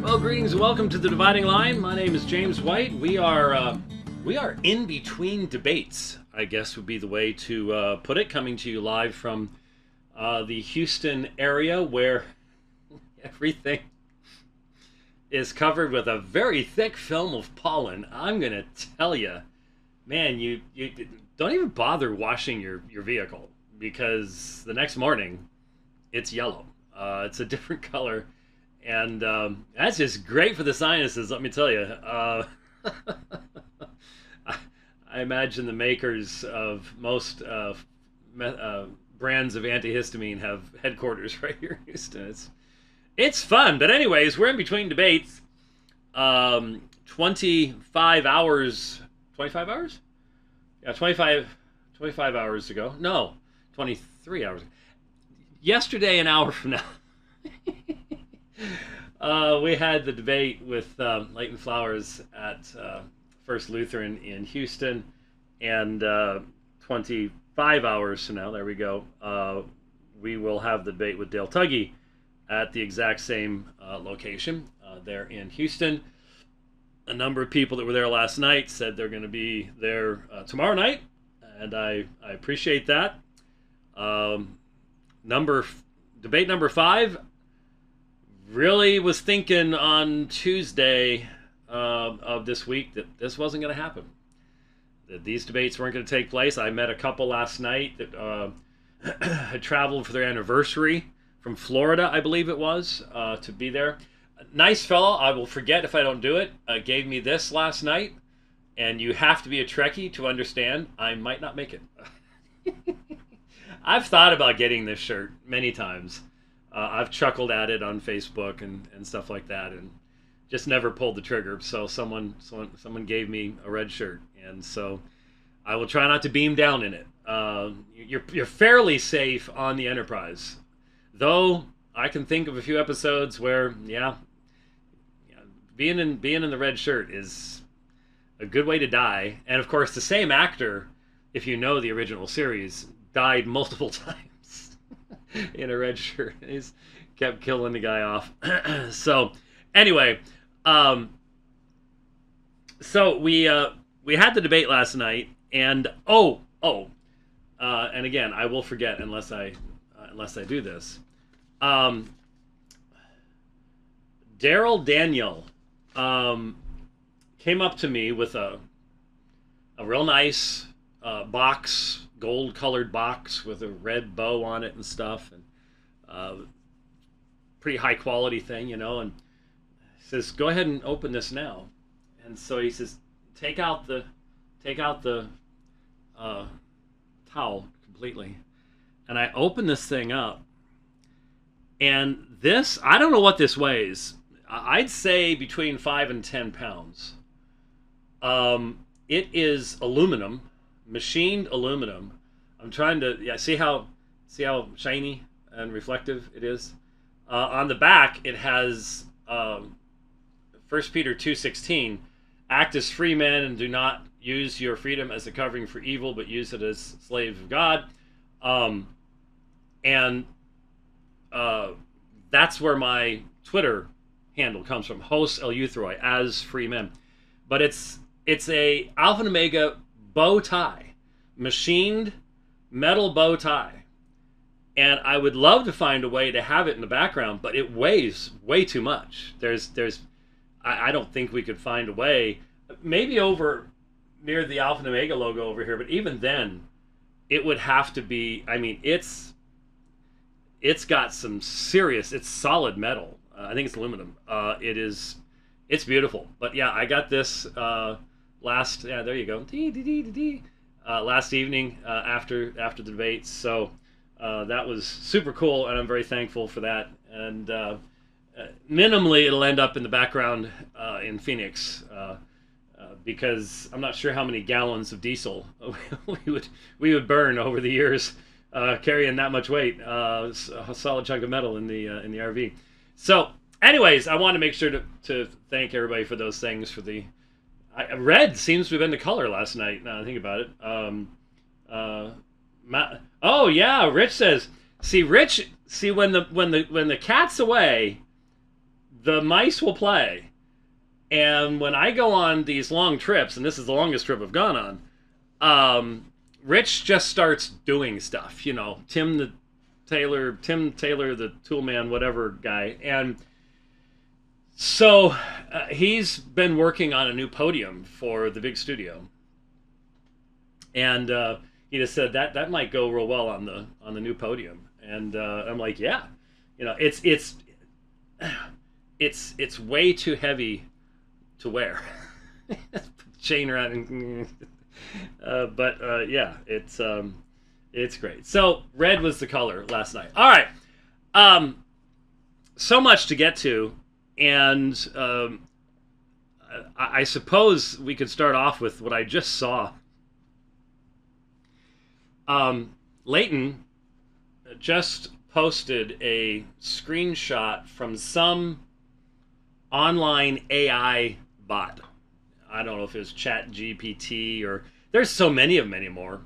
Well, greetings and welcome to the Dividing Line. My name is James White. We are in between debates, I guess would be the way to put it. Coming to you live from the Houston area, where everything is covered with a very thick film of pollen. I'm gonna tell you, man, you don't even bother washing your vehicle, because the next morning it's yellow. It's a different color. And that's just great for the sinuses, let me tell you. I imagine the makers of most brands of antihistamine have headquarters right here in Houston. It's fun. But anyways, we're in between debates. 25 hours. 25 hours? Yeah, 25 hours ago. No, 23 hours ago. Yesterday, an hour from now. We had the debate with Leighton Flowers at First Lutheran in Houston, and 25 hours from now, there we go, we will have the debate with Dale Tuggy at the exact same location there in Houston. A number of people that were there last night said they're going to be there tomorrow night, and I appreciate that. Debate number 5. Really was thinking on Tuesday of this week that this wasn't going to happen. That these debates weren't going to take place. I met a couple last night that had traveled for their anniversary from Florida, I believe it was, to be there. Nice fellow. I will forget if I don't do it. Gave me this last night, and you have to be a Trekkie to understand I might not make it. I've thought about getting this shirt many times. I've chuckled at it on Facebook and stuff like that, and just never pulled the trigger. So someone gave me a red shirt, and so I will try not to beam down in it. You're fairly safe on the Enterprise, though. I can think of a few episodes where, being in the red shirt is a good way to die. And of course, the same actor, if you know the original series, died multiple times in a red shirt. He's kept killing the guy off. So anyway, so we had the debate last night, and and again, I will forget unless I do this. Daryl Daniel came up to me with a real nice box, gold-colored box with a red bow on it and stuff, and pretty high-quality thing, and he says, "Go ahead and open this now." And so he says, "Take out the towel completely." And I open this thing up, and this, I don't know what this weighs. I'd say between 5 and 10 pounds. It is aluminum. Machined aluminum. I'm trying to see how shiny and reflective it is. On the back, it has 1 Peter 2:16, "Act as free men and do not use your freedom as a covering for evil, but use it as slaves of God." And that's where my Twitter handle comes from, Hos Eleuthero, as free men. But it's a Alpha and Omega bow tie, machined metal bow tie, and I would love to find a way to have it in the background, but it weighs way too much. I don't think we could find a way, maybe over near the Alpha and Omega logo over here, but even then it would have to be, it's got some serious, it's solid metal. I think it's aluminum. It's beautiful. But yeah, I got this there you go. Last evening after the debates. So that was super cool, and I'm very thankful for that. And minimally, it'll end up in the background in Phoenix, because I'm not sure how many gallons of diesel we would burn over the years carrying that much weight, a solid chunk of metal in the RV. So, anyways, I want to make sure to thank everybody for those things. Red seems to have been the color last night. Now I think about it. Oh yeah, Rich says. See, when the cat's away, the mice will play. And when I go on these long trips, and this is the longest trip I've gone on, Rich just starts doing stuff. You know, Tim Taylor, the tool man, whatever guy. And so he's been working on a new podium for the big studio. And he just said that might go real well on the new podium. And I'm like, yeah, you know, it's way too heavy to wear. Chain around. But yeah, it's great. So red was the color last night. All right, so much to get to, and I suppose we could start off with what I just saw. Leighton just posted a screenshot from some online AI bot. I don't know if it's Chat GPT or there's so many of them anymore.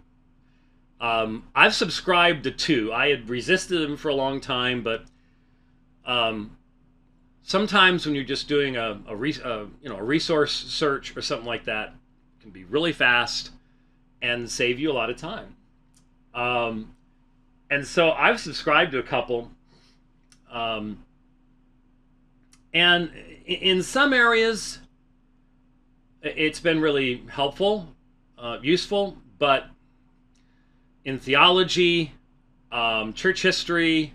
I've subscribed to two. I had resisted them for a long time, but sometimes when you're just doing a resource search or something like that, it can be really fast and save you a lot of time. And so I've subscribed to a couple, and in some areas it's been really helpful, useful, but in theology, church history,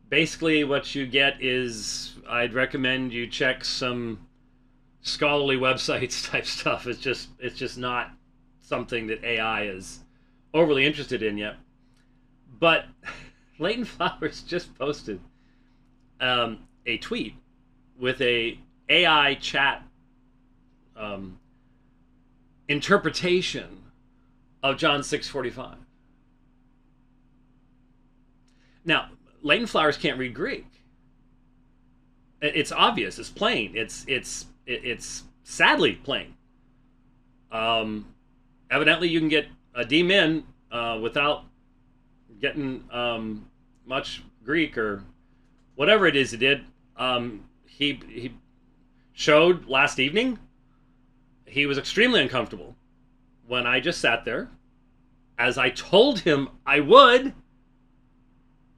basically what you get is, I'd recommend you check some scholarly websites type stuff. It's just not something that AI is overly interested in yet. But Leighton Flowers just posted a tweet with a AI chat interpretation of John 6:45. Now, Leighton Flowers can't read Greek. It's obvious. It's plain. It's sadly plain. Evidently, you can get a D-Min without getting much Greek or whatever it is he did. He showed last evening. He was extremely uncomfortable when I just sat there, as I told him I would.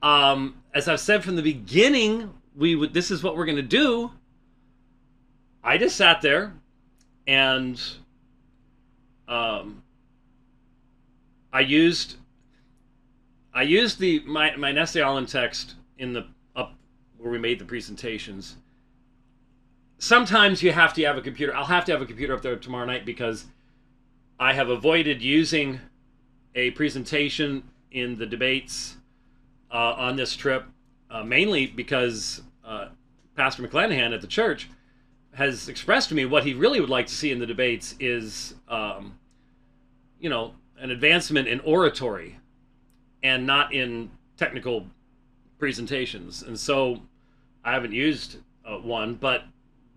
As I've said from the beginning, this is what we're going to do. I just sat there and I used my Nestle Allen text in the up where we made the presentations. Sometimes you have to have a computer. I'll have to have a computer up there tomorrow night because I have avoided using a presentation in the debates on this trip, mainly because Pastor McClanahan at the church has expressed to me what he really would like to see in the debates is, an advancement in oratory and not in technical presentations. And so I haven't used one, but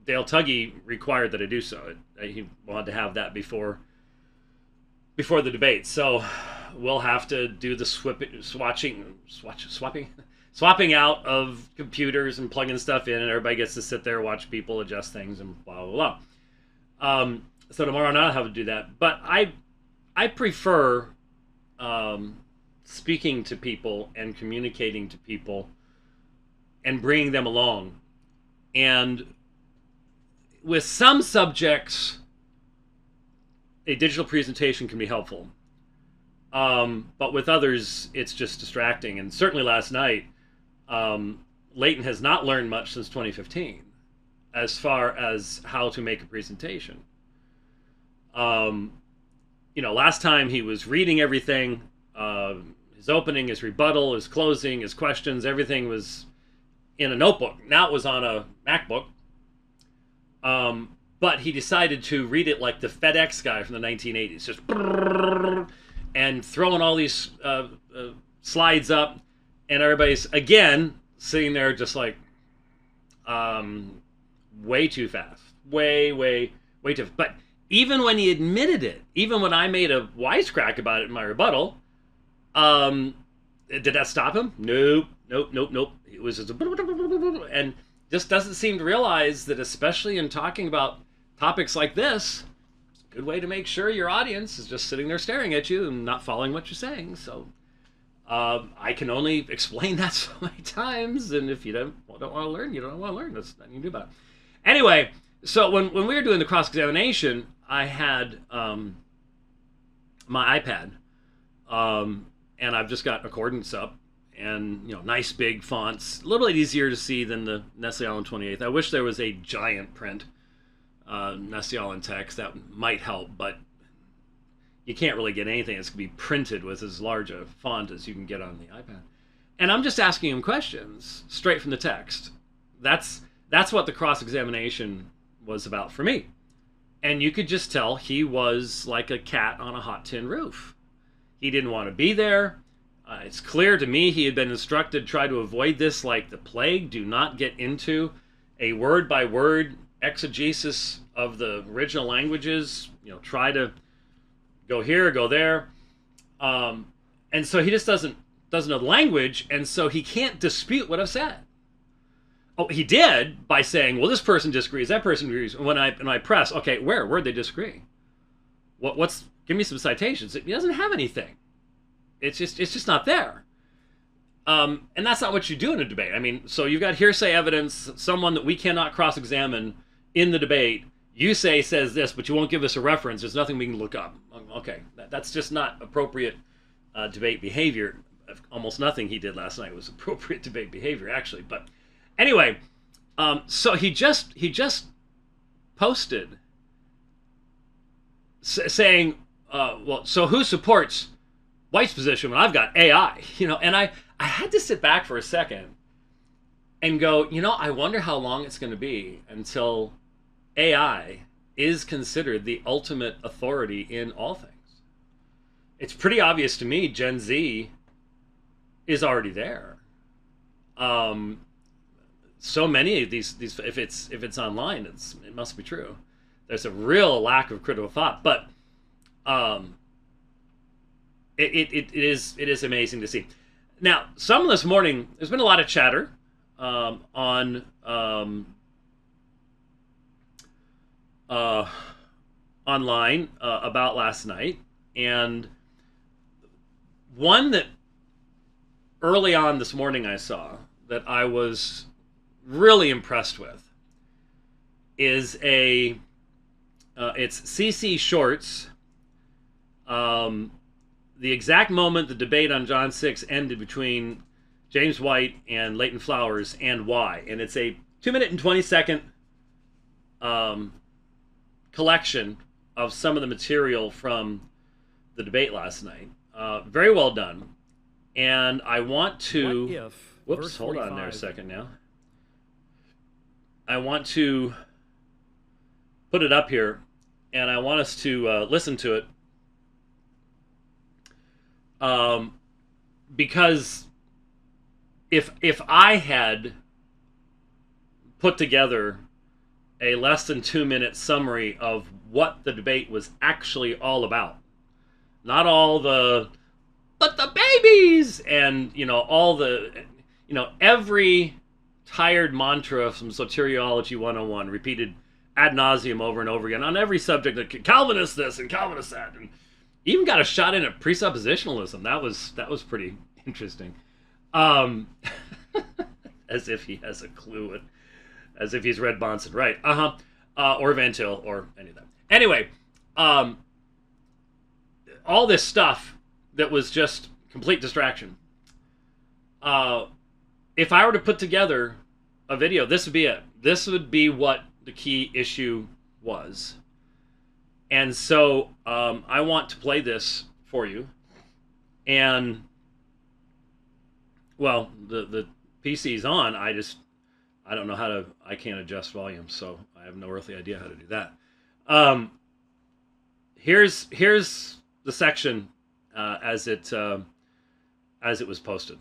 Dale Tuggy required that I do so. He wanted to have that before the debate. So we'll have to do the swapping out of computers and plugging stuff in, and everybody gets to sit there, watch people adjust things, and blah, blah, blah. So tomorrow night I'll have to do that. But I prefer speaking to people and communicating to people and bringing them along. And with some subjects, a digital presentation can be helpful. But with others, it's just distracting. And certainly last night, Leighton has not learned much since 2015 as far as how to make a presentation. Last time he was reading everything, his opening, his rebuttal, his closing, his questions, everything was in a notebook. Now it was on a MacBook. But he decided to read it like the FedEx guy from the 1980s, just and throwing all these slides up, and everybody's again sitting there just like way too fast, way too. But even when he admitted it, even when I made a wisecrack about it in my rebuttal, did that stop him? Nope. It was just and just doesn't seem to realize that, especially in talking about topics like this, it's a good way to make sure your audience is just sitting there staring at you and not following what you're saying. So I can only explain that so many times, and if you don't want to learn, you don't want to learn. There's nothing you can do about it. Anyway, so when we were doing the cross-examination, I had my iPad, and I've just got accordance up, and nice big fonts, a little bit easier to see than the Nestle Aland 28th. I wish there was a giant print Nestle Aland text. That might help, but you can't really get anything that's going to be printed with as large a font as you can get on the iPad. And I'm just asking him questions straight from the text. That's what the cross-examination was about for me. And you could just tell he was like a cat on a hot tin roof. He didn't want to be there. It's clear to me he had been instructed, try to avoid this like the plague. Do not get into a word-by-word exegesis of the original languages. Try to go here, go there. And so he just doesn't know the language, and so he can't dispute what I've said. Oh, he did by saying, well, this person disagrees, that person agrees. And when I press, okay, where'd they disagree? Give me some citations. He doesn't have anything. It's just not there. And that's not what you do in a debate. I mean, so you've got hearsay evidence, someone that we cannot cross-examine in the debate. You says this, but you won't give us a reference. There's nothing we can look up. Okay, that's just not appropriate debate behavior. Almost nothing he did last night was appropriate debate behavior, actually. But anyway, so he just posted saying, well, so who supports White's position when I've got AI? And I had to sit back for a second and go, I wonder how long it's going to be until AI is considered the ultimate authority in all things. It's pretty obvious to me Gen Z is already there. So many of these if it's online, it must be true. There's a real lack of critical thought, but it is amazing to see. Now, some of this morning, there's been a lot of chatter online about last night, and one that early on this morning I saw that I was really impressed with is it's CC Shorts. The exact moment the debate on John 6 ended between James White and Leighton Flowers, and why. And it's a 2-minute and 20-second collection of some of the material from the debate last night. Very well done. And I want to... Whoops, hold on there a second now. I want to put it up here, and I want us to listen to it. Because if I had put together a less than 2-minute summary of what the debate was actually all about, not all the but the babies and all the every tired mantra from Soteriology 101 repeated ad nauseum over and over again on every subject, that Calvinist this and Calvinist that, and even got a shot in at presuppositionalism. That was pretty interesting. As if he has a clue, as if he's read Bonson, right? Or Van Til, or any of that. Anyway, all this stuff that was just complete distraction. If I were to put together a video, this would be it. This would be what the key issue was. And so I want to play this for you. And, well, the PC's on. I don't know how to, I can't adjust volume, so I have no earthly idea how to do that. Here's the section as it was posted.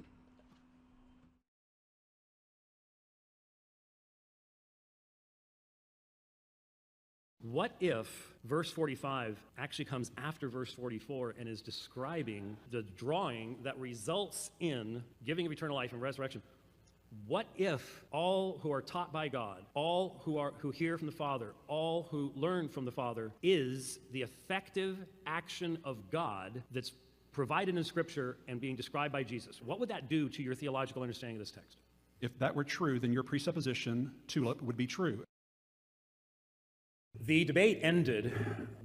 What if verse 45 actually comes after verse 44 and is describing the drawing that results in giving of eternal life and resurrection? What if all who are taught by God, all who hear from the Father, all who learn from the Father is the effective action of God that's provided in Scripture and being described by Jesus? What would that do to your theological understanding of this text? If that were true, then your presupposition, tulip, would be true. The debate ended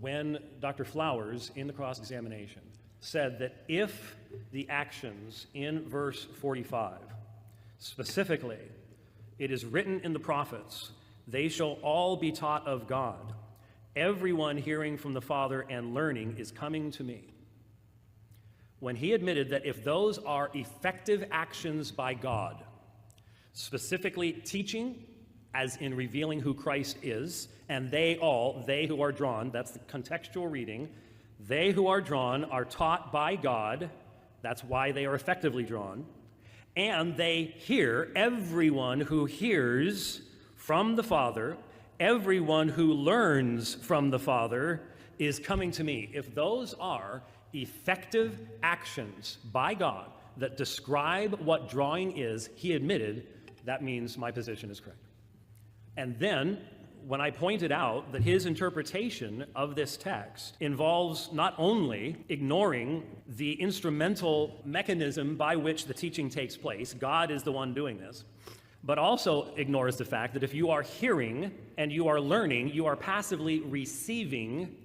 when Dr. Flowers, in the cross-examination, said that if the actions in verse 45, specifically, it is written in the prophets, they shall all be taught of God. Everyone hearing from the Father and learning is coming to me. When he admitted that if those are effective actions by God, specifically teaching, as in revealing who Christ is, and they who are drawn, that's the contextual reading, they who are drawn are taught by God, that's why they are effectively drawn, and they hear, everyone who hears from the Father, everyone who learns from the Father is coming to me. If those are effective actions by God that describe what drawing is, he admitted, that means my position is correct. And then, when I pointed out that his interpretation of this text involves not only ignoring the instrumental mechanism by which the teaching takes place, God is the one doing this, but also ignores the fact that if you are hearing and you are learning, you are passively receiving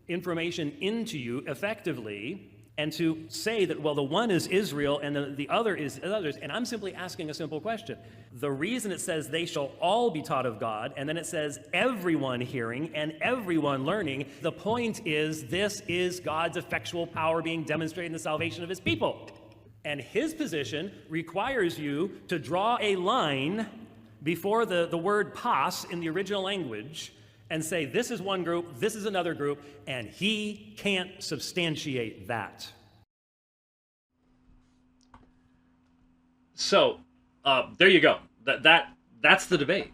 information into you effectively, and to say that, well, the one is Israel and the other is others, and I'm simply asking a simple question. The reason it says they shall all be taught of God, and then it says everyone hearing and everyone learning, the point is this is God's effectual power being demonstrated in the salvation of his people. And his position requires you to draw a line before the word pas in the original language and say, this is one group, this is another group, and he can't substantiate that. So, there you go. That's the debate.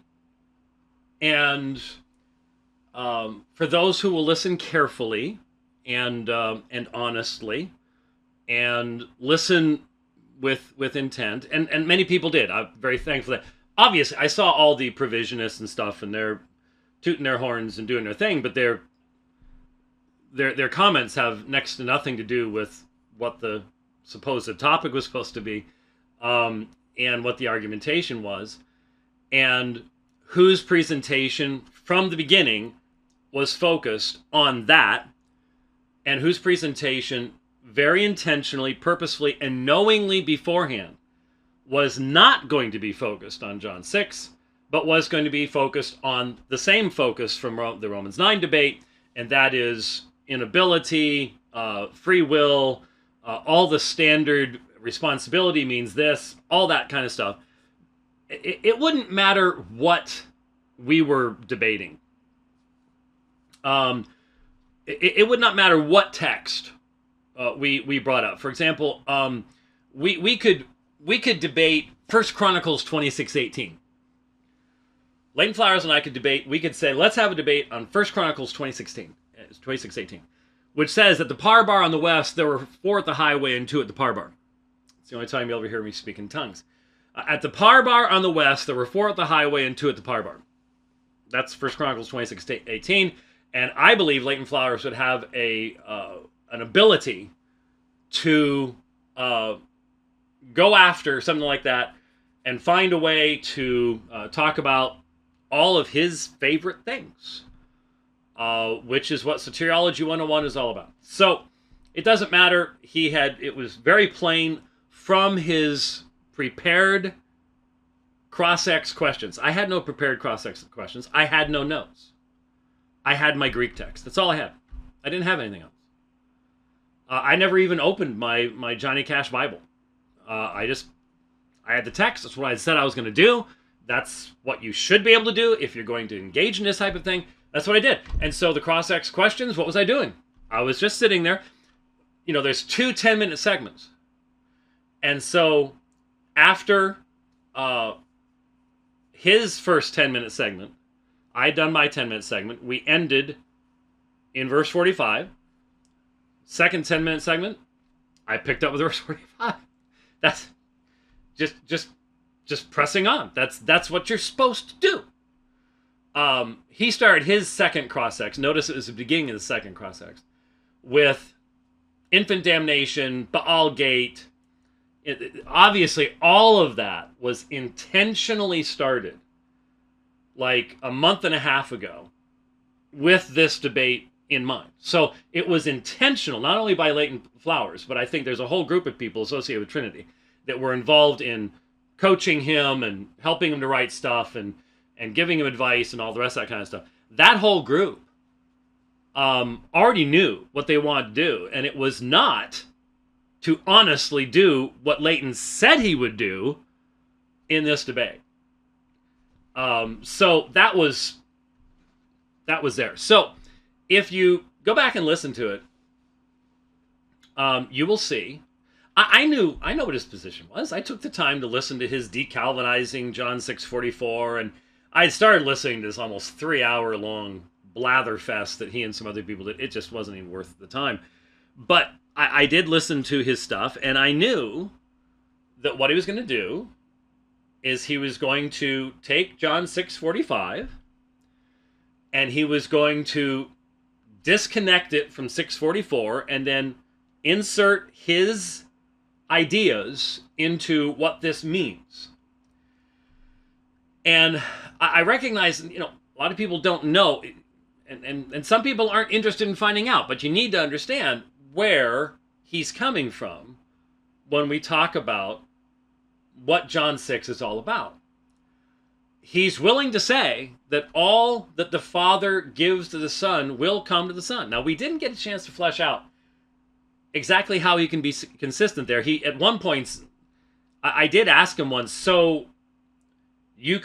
And for those who will listen carefully and honestly, and listen with intent, and many people did. I'm very thankful that. Obviously, I saw all the provisionists and stuff, and they're tooting their horns and doing their thing, but their comments have next to nothing to do with what the supposed topic was supposed to be, and what the argumentation was, and whose presentation from the beginning was focused on that, and whose presentation very intentionally, purposefully, and knowingly beforehand was not going to be focused on John 6, but was going to be focused on the same focus from the Romans 9 debate, and that is inability, free will, all the standard responsibility means this, all that kind of stuff. It wouldn't matter what we were debating. It would not matter what text we brought up. For example, we could debate 1 Chronicles 26:18. Leighton Flowers and I could debate. We could say, let's have a debate on 1 Chronicles 26:18, which says that the Parbar on the west, there were 4 at the highway and 2 at the Parbar. It's the only time you'll ever hear me speak in tongues. At the Parbar on the west, there were 4 at the highway and 2 at the Parbar. That's 1 Chronicles 26:18, and I believe Leighton Flowers would have an ability to go after something like that and find a way to talk about all of his favorite things, which is what Soteriology 101 is all about. So it doesn't matter. It was very plain from his prepared cross-ex questions. I had no prepared cross-ex questions. I had no notes. I had my Greek text. That's all I had. I didn't have anything else. I never even opened my Johnny Cash Bible. I had the text. That's what I said I was going to do. That's what you should be able to do if you're going to engage in this type of thing. That's what I did. And so the cross-ex questions, what was I doing? I was just sitting there. You know, there's 2 10-minute segments. And so after his first 10-minute segment, I'd done my 10-minute segment. We ended in verse 45. Second 10-minute segment, I picked up with verse 45. That's just just pressing on. That's what you're supposed to do. He started his second cross-ex. Notice it was the beginning of the second cross-ex with infant damnation, Baal Gate. Obviously, all of that was intentionally started like a month and a half ago with this debate in mind. So it was intentional, not only by Leighton Flowers, but I think there's a whole group of people associated with Trinity that were involved in coaching him and helping him to write stuff and giving him advice and all the rest of that kind of stuff. That whole group already knew what they wanted to do, and it was not to honestly do what Leighton said he would do in this debate. So that was there. So if you go back and listen to it, you will see. I know what his position was. I took the time to listen to his decalvinizing John 6:44, and I had started listening to this almost 3-hour long blatherfest that he and some other people did. It just wasn't even worth the time. But I did listen to his stuff, and I knew that what he was going to do is he was going to take John 6:45, and he was going to disconnect it from 6:44 and then insert his ideas into what this means. And I recognize, a lot of people don't know, and some people aren't interested in finding out, but you need to understand where he's coming from when we talk about what John 6 is all about. He's willing to say that all that the Father gives to the Son will come to the Son. Now, we didn't get a chance to flesh out exactly how he can be consistent there. He, at one point, I did ask him once, so you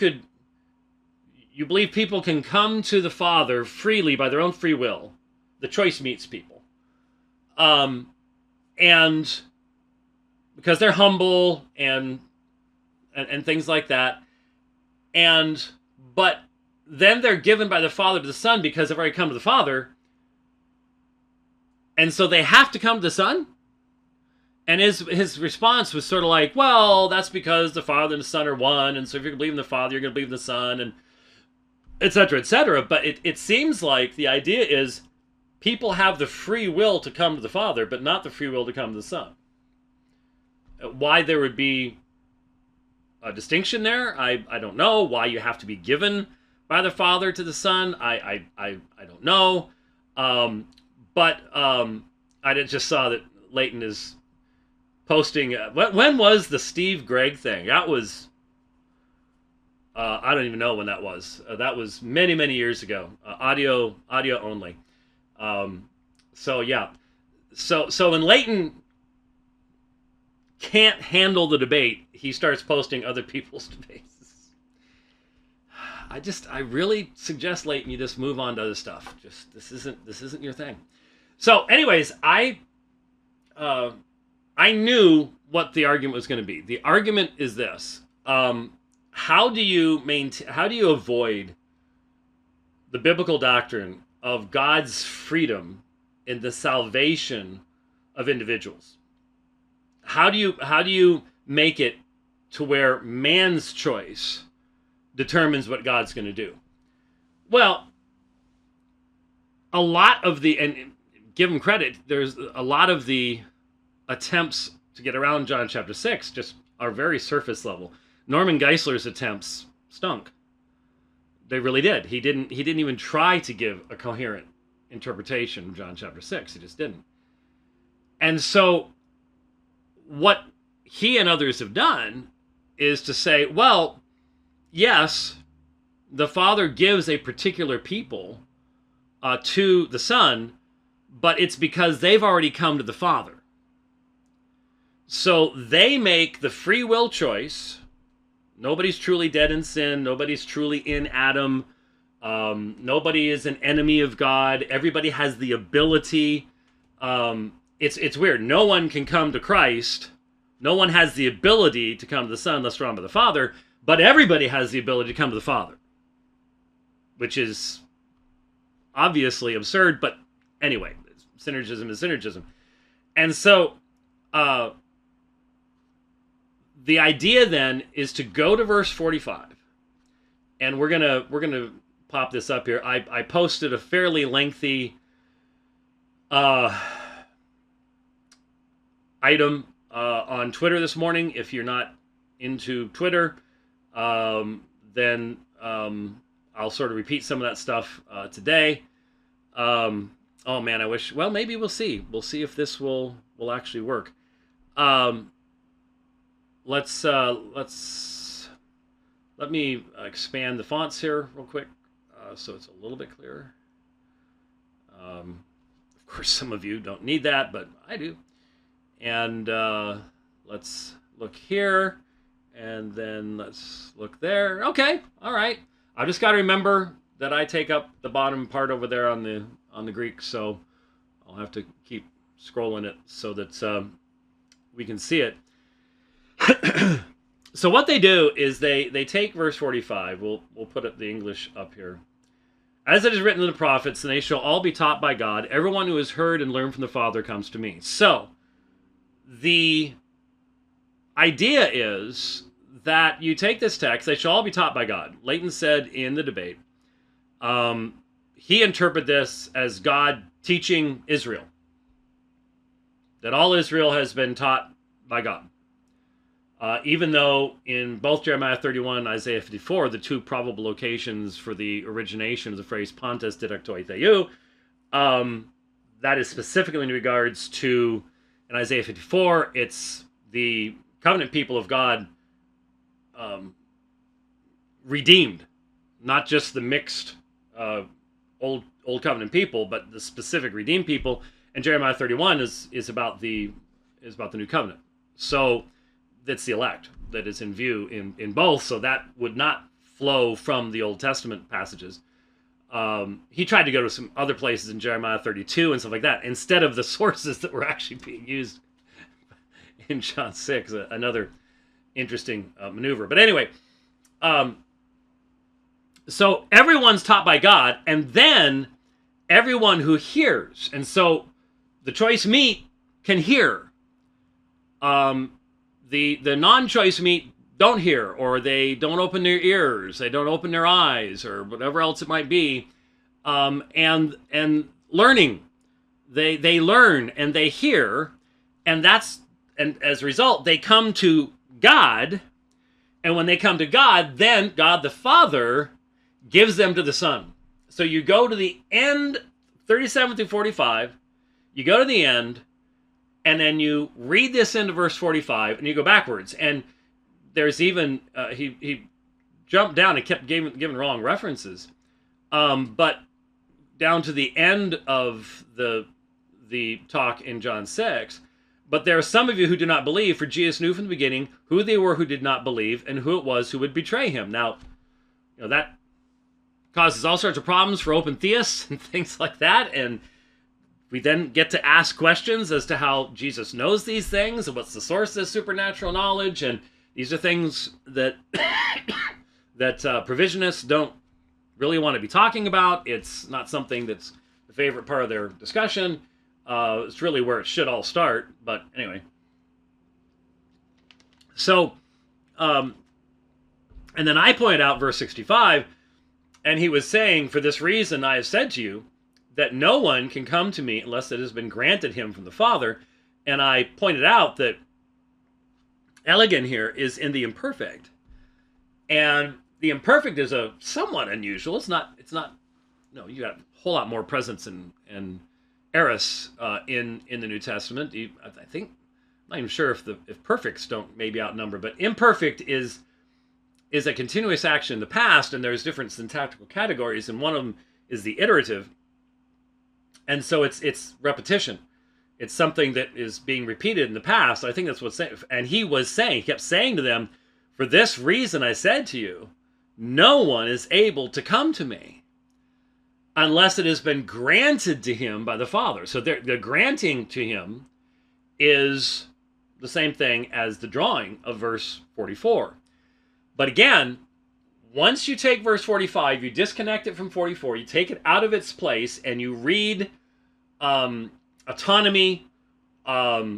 believe people can come to the Father freely by their own free will. The choice meets people. And because they're humble and things like that. But then they're given by the Father to the Son because they've already come to the Father. And so they have to come to the Son? And his response was sort of like, well, that's because the Father and the Son are one, and so if you're going to believe in the Father, you're going to believe in the Son, and et cetera, et cetera. But it seems like the idea is people have the free will to come to the Father, but not the free will to come to the Son. Why there would be a distinction there, I don't know. Why you have to be given by the Father to the Son, I don't know. But I just saw that Leighton is posting. When was the Steve Gregg thing? That was, I don't even know when that was. That was many, many years ago. Audio only. So yeah. So when Leighton can't handle the debate, he starts posting other people's debates. I really suggest, Leighton, you just move on to other stuff. Just this isn't your thing. So, anyways, I knew what the argument was going to be. The argument is this: how do you avoid the biblical doctrine of God's freedom in the salvation of individuals? How do you make it to where man's choice determines what God's going to do? Well, a lot of and give him credit, there's a lot of the attempts to get around John chapter 6 just are very surface level. Norman Geisler's attempts stunk. They really did. He didn't even try to give a coherent interpretation of John chapter 6. He just didn't. And so what he and others have done is to say, well, yes, the Father gives a particular people to the Son, but it's because they've already come to the Father. So they make the free will choice. Nobody's truly dead in sin. Nobody's truly in Adam. Nobody is an enemy of God. Everybody has the ability. It's weird. No one can come to Christ. No one has the ability to come to the Son unless drawn by the Father. But everybody has the ability to come to the Father, which is obviously absurd. But anyway, synergism is synergism. And so the idea then is to go to verse 45, and we're gonna pop this up here. I posted a fairly lengthy item on Twitter this morning. If you're not into Twitter, then I'll sort of repeat some of that stuff today. Oh man, I wish. Well, maybe we'll see. We'll see if this will actually work. Let me expand the fonts here real quick, so it's a little bit clearer. Of course, some of you don't need that, but I do. And let's look here, and then let's look there. Okay, all right. I just got to remember that I take up the bottom part over there on the Greek, so I'll have to keep scrolling it so that we can see it. So what they do is they take verse 45. We'll put up the English up here. As it is written in the prophets, and they shall all be taught by God. Everyone who has heard and learned from the Father comes to me. So the idea is that you take this text, they shall all be taught by God. Leighton said in the debate, he interpreted this as God teaching Israel. That all Israel has been taught by God. Even though in both Jeremiah 31 and Isaiah 54, the two probable locations for the origination of the phrase Pontus didactoi theou, that is specifically in regards to, in Isaiah 54, it's the covenant people of God redeemed, not just the mixed old covenant people, but the specific redeemed people. And Jeremiah 31 is about the new covenant. So that's the elect that is in view in both. So that would not flow from the Old Testament passages. He tried to go to some other places in Jeremiah 32 and stuff like that, instead of the sources that were actually being used in John 6, another interesting maneuver. But anyway, so everyone's taught by God, and then everyone who hears. And so the choice meat can hear. The non-choice meat don't hear, or they don't open their ears, they don't open their eyes, or whatever else it might be. And learning, they learn and they hear, and as a result they come to God. And when they come to God, then God the Father gives them to the Son. So you go to the end, 37 through 45, you go to the end, and then you read this into verse 45, and you go backwards. And there's even, he jumped down and kept giving wrong references. But down to the end of the talk in John 6, but there are some of you who do not believe, for Jesus knew from the beginning who they were who did not believe, and who it was who would betray him. Now, that causes all sorts of problems for open theists and things like that, and we then get to ask questions as to how Jesus knows these things, and what's the source of this supernatural knowledge, and these are things that that provisionists don't really want to be talking about. It's not something that's the favorite part of their discussion. It's really where it should all start, but anyway. So, and then I pointed out verse 65, and he was saying, for this reason I have said to you, that no one can come to me unless it has been granted him from the Father. And I pointed out that elegant here is in the imperfect. And the imperfect is a somewhat unusual. It's not, you got a whole lot more presence and eris in the New Testament. I think, I'm not even sure if perfects don't maybe outnumber, but imperfect is a continuous action in the past, and there's different syntactical categories, and one of them is the iterative. And so it's repetition. It's something that is being repeated in the past. I think that's what's saying. And he kept saying to them, for this reason I said to you, no one is able to come to me unless it has been granted to him by the Father. So the granting to him is the same thing as the drawing of verse 44. But again, once you take verse 45, you disconnect it from 44, you take it out of its place, and you read autonomy,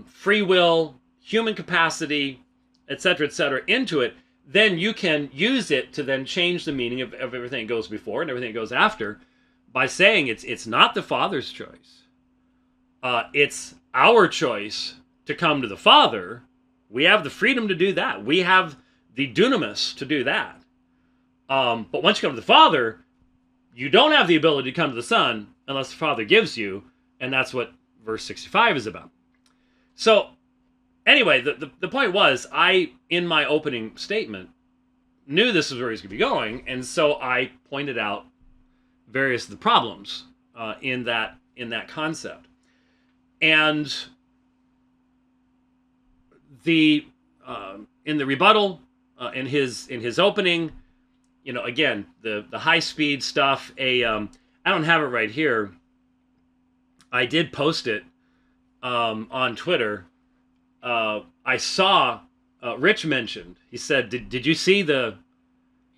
free will, human capacity, etc., into it, then you can use it to then change the meaning of everything that goes before and everything that goes after by saying it's not the Father's choice. It's our choice to come to the Father. We have the freedom to do that. We have the dunamis to do that. But once you come to the Father, you don't have the ability to come to the Son unless the Father gives you, and that's what verse 65 is about. So, anyway, the point was, I, in my opening statement, knew this was where he was going to be going, and so I pointed out various of the problems in that concept. And in the rebuttal, in his opening, again, the high speed stuff. I don't have it right here. I did post it on Twitter. I saw Rich mentioned. He said, "Did you see the?"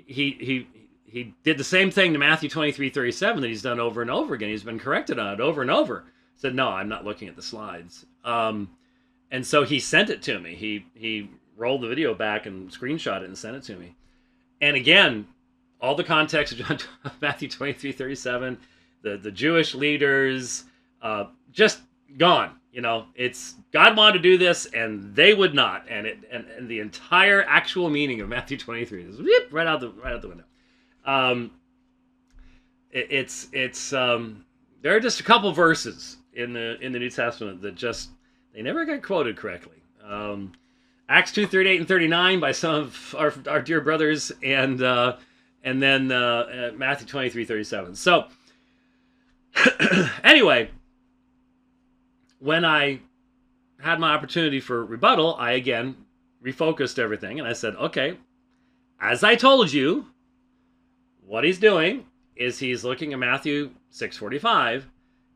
He did the same thing to Matthew 23:37 that he's done over and over again. He's been corrected on it over and over. Said, "No, I'm not looking at the slides." And so he sent it to me. He rolled the video back and screenshot it and sent it to me. And again, all the context of Matthew 23:37, the Jewish leaders, just gone. It's God wanted to do this and they would not, and the entire actual meaning of Matthew 23 is right out the window. There are just a couple verses in the New Testament that they never got quoted correctly. Acts 2:38 and 39 by some of our dear brothers, and then Matthew 23:37. So anyway, when I had my opportunity for rebuttal, I again refocused everything, and I said, okay, as I told you, what he's doing is he's looking at Matthew 6:45,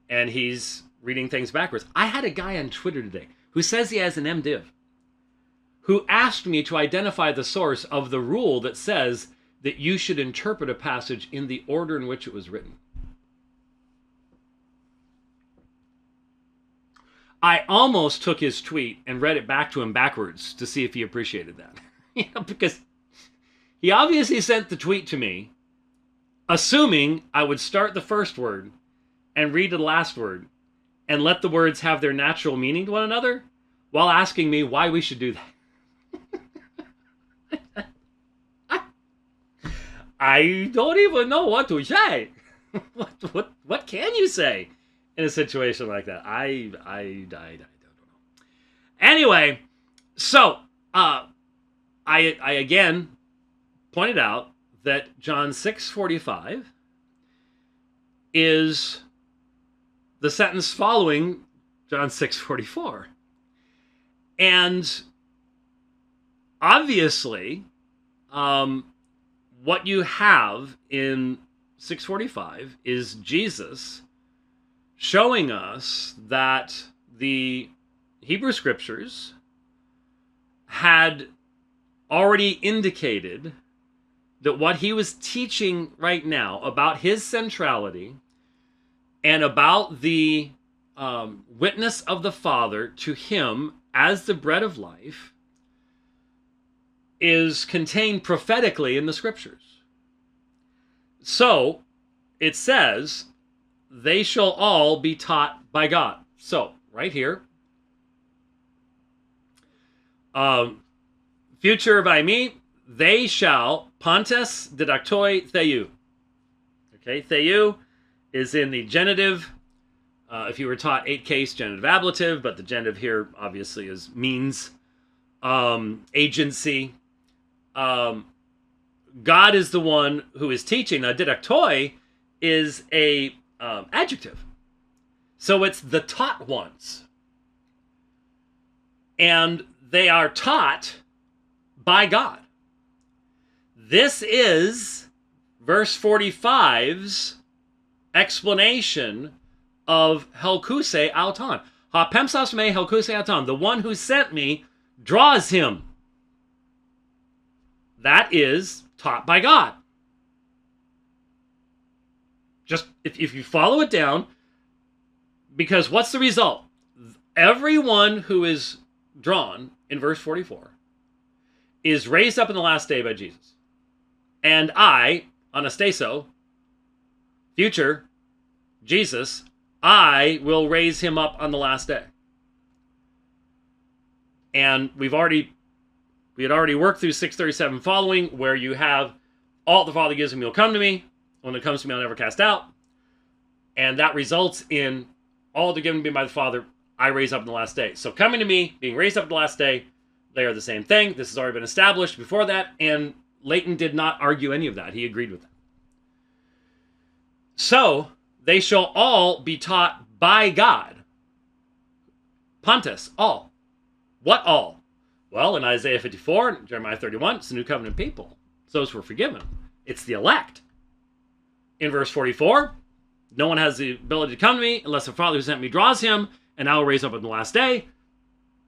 and he's reading things backwards. I had a guy on Twitter today who says he has an MDiv, who asked me to identify the source of the rule that says that you should interpret a passage in the order in which it was written. I almost took his tweet and read it back to him backwards to see if he appreciated that. Because he obviously sent the tweet to me, assuming I would start the first word and read the last word and let the words have their natural meaning to one another, while asking me why we should do that. I don't even know what to say. What can you say in a situation like that? I don't know. Anyway, so I again pointed out that John 6:45 is the sentence following John 6:44. And obviously, what you have in 6:45 is Jesus showing us that the Hebrew Scriptures had already indicated that what he was teaching right now about his centrality and about the witness of the Father to him as the bread of life is contained prophetically in the Scriptures. So, it says, they shall all be taught by God. So, right here, future by me, they shall, pontes didactoi theou. Okay, theou is in the genitive. If you were taught 8-case genitive ablative, but the genitive here obviously is means, agency. God is the one who is teaching. Now, didactoi is a adjective. So it's the taught ones. And they are taught by God. This is verse 45's explanation of helkuse auton. Ha pemsos me helkuse auton. The one who sent me draws him. That is taught by God. Just if you follow it down, because what's the result? Everyone who is drawn in verse 44 is raised up in the last day by Jesus. And I, anastaso, future, Jesus, I will raise him up on the last day. And we had already worked through 637 following, where you have all the Father gives me will come to me. When it comes to me, I'll never cast out. And that results in all the given to me by the Father, I raise up in the last day. So coming to me, being raised up in the last day, they are the same thing. This has already been established before that, and Leighton did not argue any of that. He agreed with that. So, they shall all be taught by God. Pontus, all. What all? Well, in Isaiah 54 and Jeremiah 31, it's the new covenant people. It's those who are forgiven. It's the elect. In verse 44, no one has the ability to come to me unless the Father who sent me draws him, and I will raise up on the last day.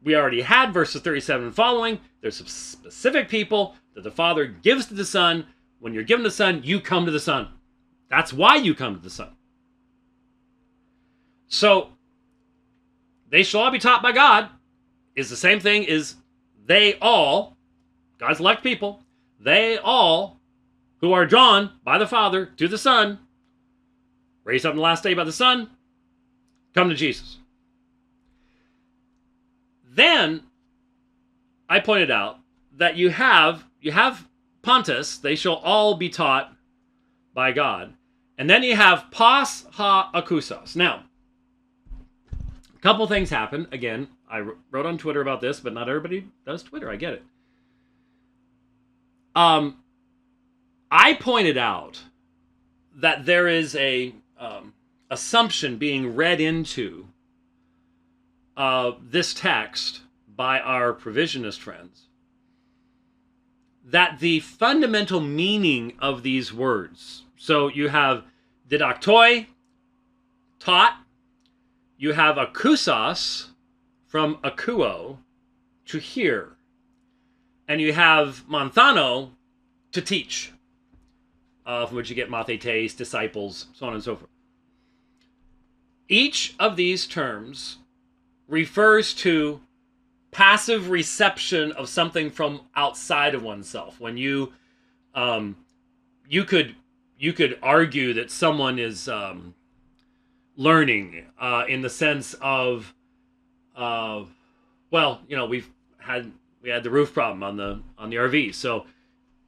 We already had verses 37 and following. There's some specific people that the Father gives to the Son. When you're given the Son, you come to the Son. That's why you come to the Son. So, they shall all be taught by God is the same thing as they all, God's elect people, they all who are drawn by the Father to the Son, raised up on the last day by the Son, come to Jesus. Then, I pointed out that you have Pontus, they shall all be taught by God. And then you have pas ha akusos. Now, a couple things happen. Again, I wrote on Twitter about this, but not everybody does Twitter. I get it. I pointed out that there is a assumption being read into this text by our provisionist friends that the fundamental meaning of these words, so you have didaktoi, taught, you have akusos, from akuo, to hear, and you have manthano, to teach, from which you get mathetes, disciples, so on and so forth. Each of these terms refers to passive reception of something from outside of oneself. When you could argue that someone is learning in the sense of, well, you know, we had the roof problem on the RV, so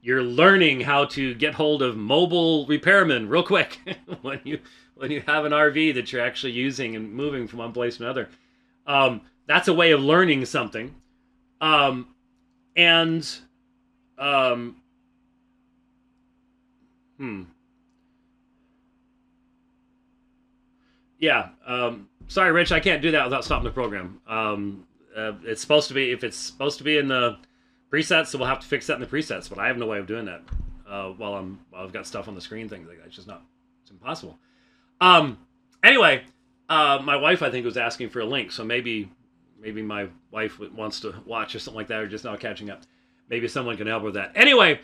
you're learning how to get hold of mobile repairmen real quick when you have an RV that you're actually using and moving from one place to another. That's a way of learning something. Sorry, Rich, I can't do that without stopping the program. It's supposed to be, if it's supposed to be in the presets, so we'll have to fix that in the presets, but I have no way of doing that while I've got stuff on the screen, things like that. It's just not, it's impossible. Anyway, my wife, I think, was asking for a link, so maybe my wife wants to watch or something like that, or just now catching up. Maybe someone can help with that. Anyway,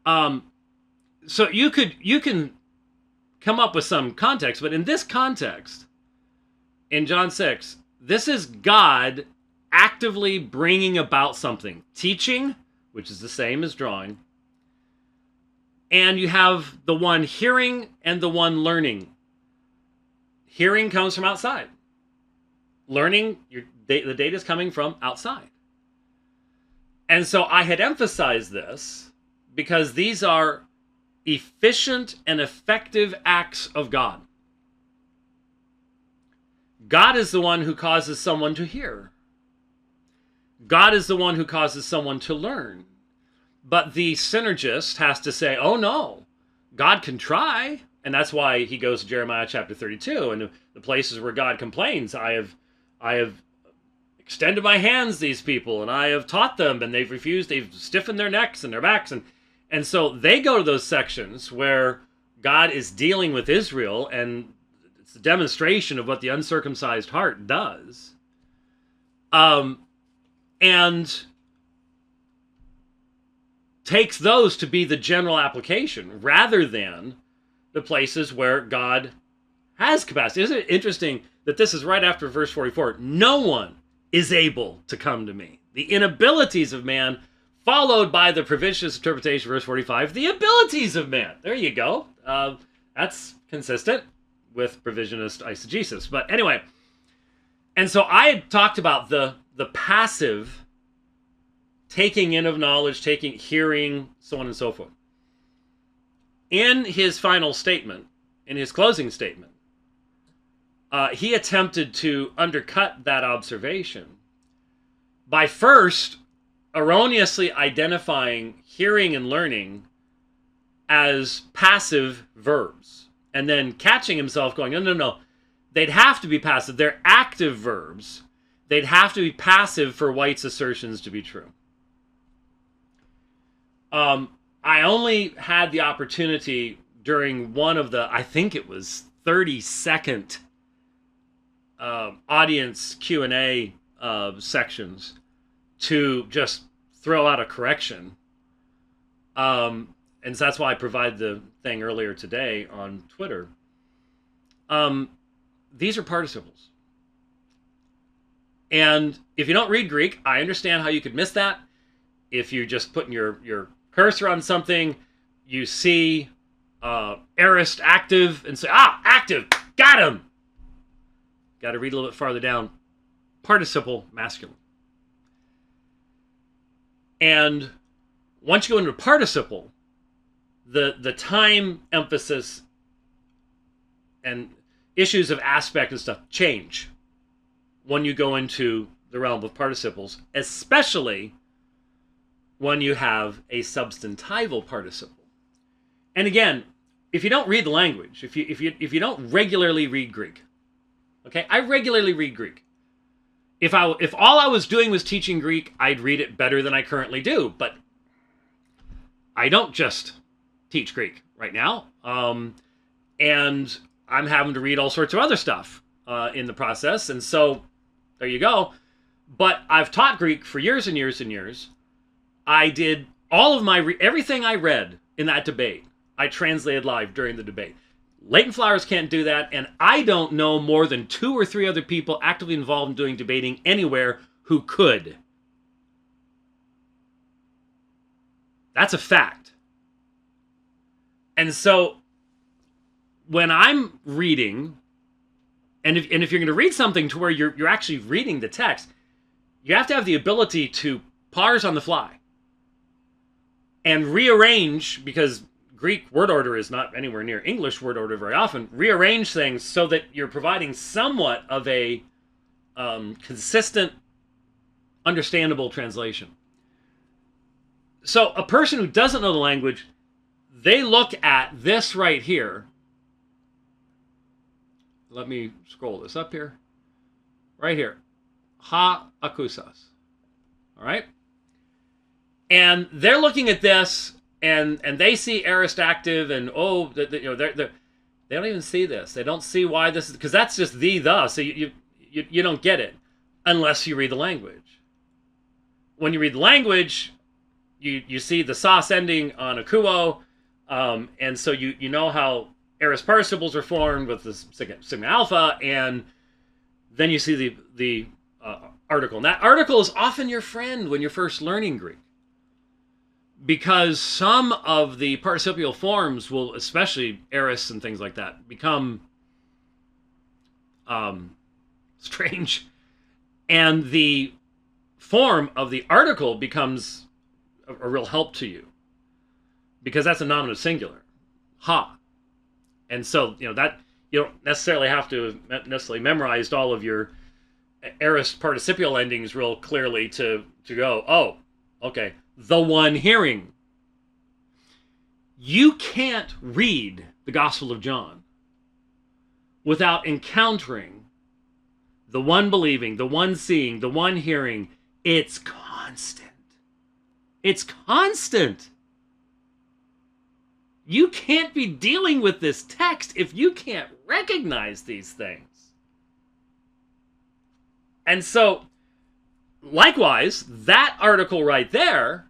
so you can come up with some context, but in this context, in John 6, this is God actively bringing about something. Teaching, which is the same as drawing, and you have the one hearing and the one learning. Hearing comes from outside. Learning, the data is coming from outside. And so I had emphasized this because these are efficient and effective acts of God. God is the one who causes someone to hear. God is the one who causes someone to learn. But the synergist has to say, oh no, God can try. And that's why he goes to Jeremiah chapter 32 and the places where God complains, I have extended my hands to these people, and I have taught them, and they've refused, they've stiffened their necks and their backs. And so they go to those sections where God is dealing with Israel, and it's a demonstration of what the uncircumcised heart does. And takes those to be the general application, rather than the places where God has capacity. Isn't it interesting that this is right after verse 44? No one is able to come to me. The inabilities of man followed by the provincious interpretation, verse 45, the abilities of man. There you go. That's consistent with provisionist eisegesis. But anyway, and so I had talked about the passive taking in of knowledge, hearing, so on and so forth. In his final statement, in his closing statement, he attempted to undercut that observation by first erroneously identifying hearing and learning as passive verbs, and then catching himself going, no, they'd have to be passive. They're active verbs. They'd have to be passive for White's assertions to be true. I only had the opportunity during one of the, I think it was 30-second audience Q&A sections to just throw out a correction. And so that's why I provided the thing earlier today on Twitter. These are participles. And if you don't read Greek, I understand how you could miss that. If you're just putting your cursor on something, you see aorist active and say, active, got him. Got to read a little bit farther down. Participle masculine. And once you go into participle, the time emphasis and issues of aspect and stuff change when you go into the realm of participles, especially when you have a substantival participle. And again, if you don't read the language, if you don't regularly read Greek, okay, I regularly read Greek. If all I was doing was teaching Greek, I'd read it better than I currently do. But I don't just teach Greek right now, and I'm having to read all sorts of other stuff in the process. And so there you go. But I've taught Greek for years and years and years. I did all of my everything I read in that debate, I translated live during the debate. Leighton Flowers can't do that, and I don't know more than 2 or 3 other people actively involved in doing debating anywhere who could. That's a fact. And so when I'm reading, and if you're going to read something to where you're actually reading the text, you have to have the ability to pause on the fly and rearrange, because Greek word order is not anywhere near English word order very often, rearrange things so that you're providing somewhat of a consistent, understandable translation. So a person who doesn't know the language, they look at this right here. Let me scroll this up here. Right here. Ha akusas. All right? And they're looking at this, and they see aorist active, and they don't even see this. They don't see why this is, because that's just the. So you don't get it unless you read the language. When you read the language, you see the sauce ending on akuo, and so you know how aorist participles are formed with the sigma alpha, and then you see the article. And that article is often your friend when you're first learning Greek, because some of the participial forms will, especially aorist and things like that, become strange, and the form of the article becomes a real help to you, because that's a nominative singular, ha. And so, that you don't necessarily have to have memorized all of your aorist participial endings real clearly to go, oh, okay, the one hearing. You can't read the Gospel of John without encountering the one believing, the one seeing, the one hearing. It's constant. It's constant. You can't be dealing with this text if you can't recognize these things. And so, likewise, that article right there,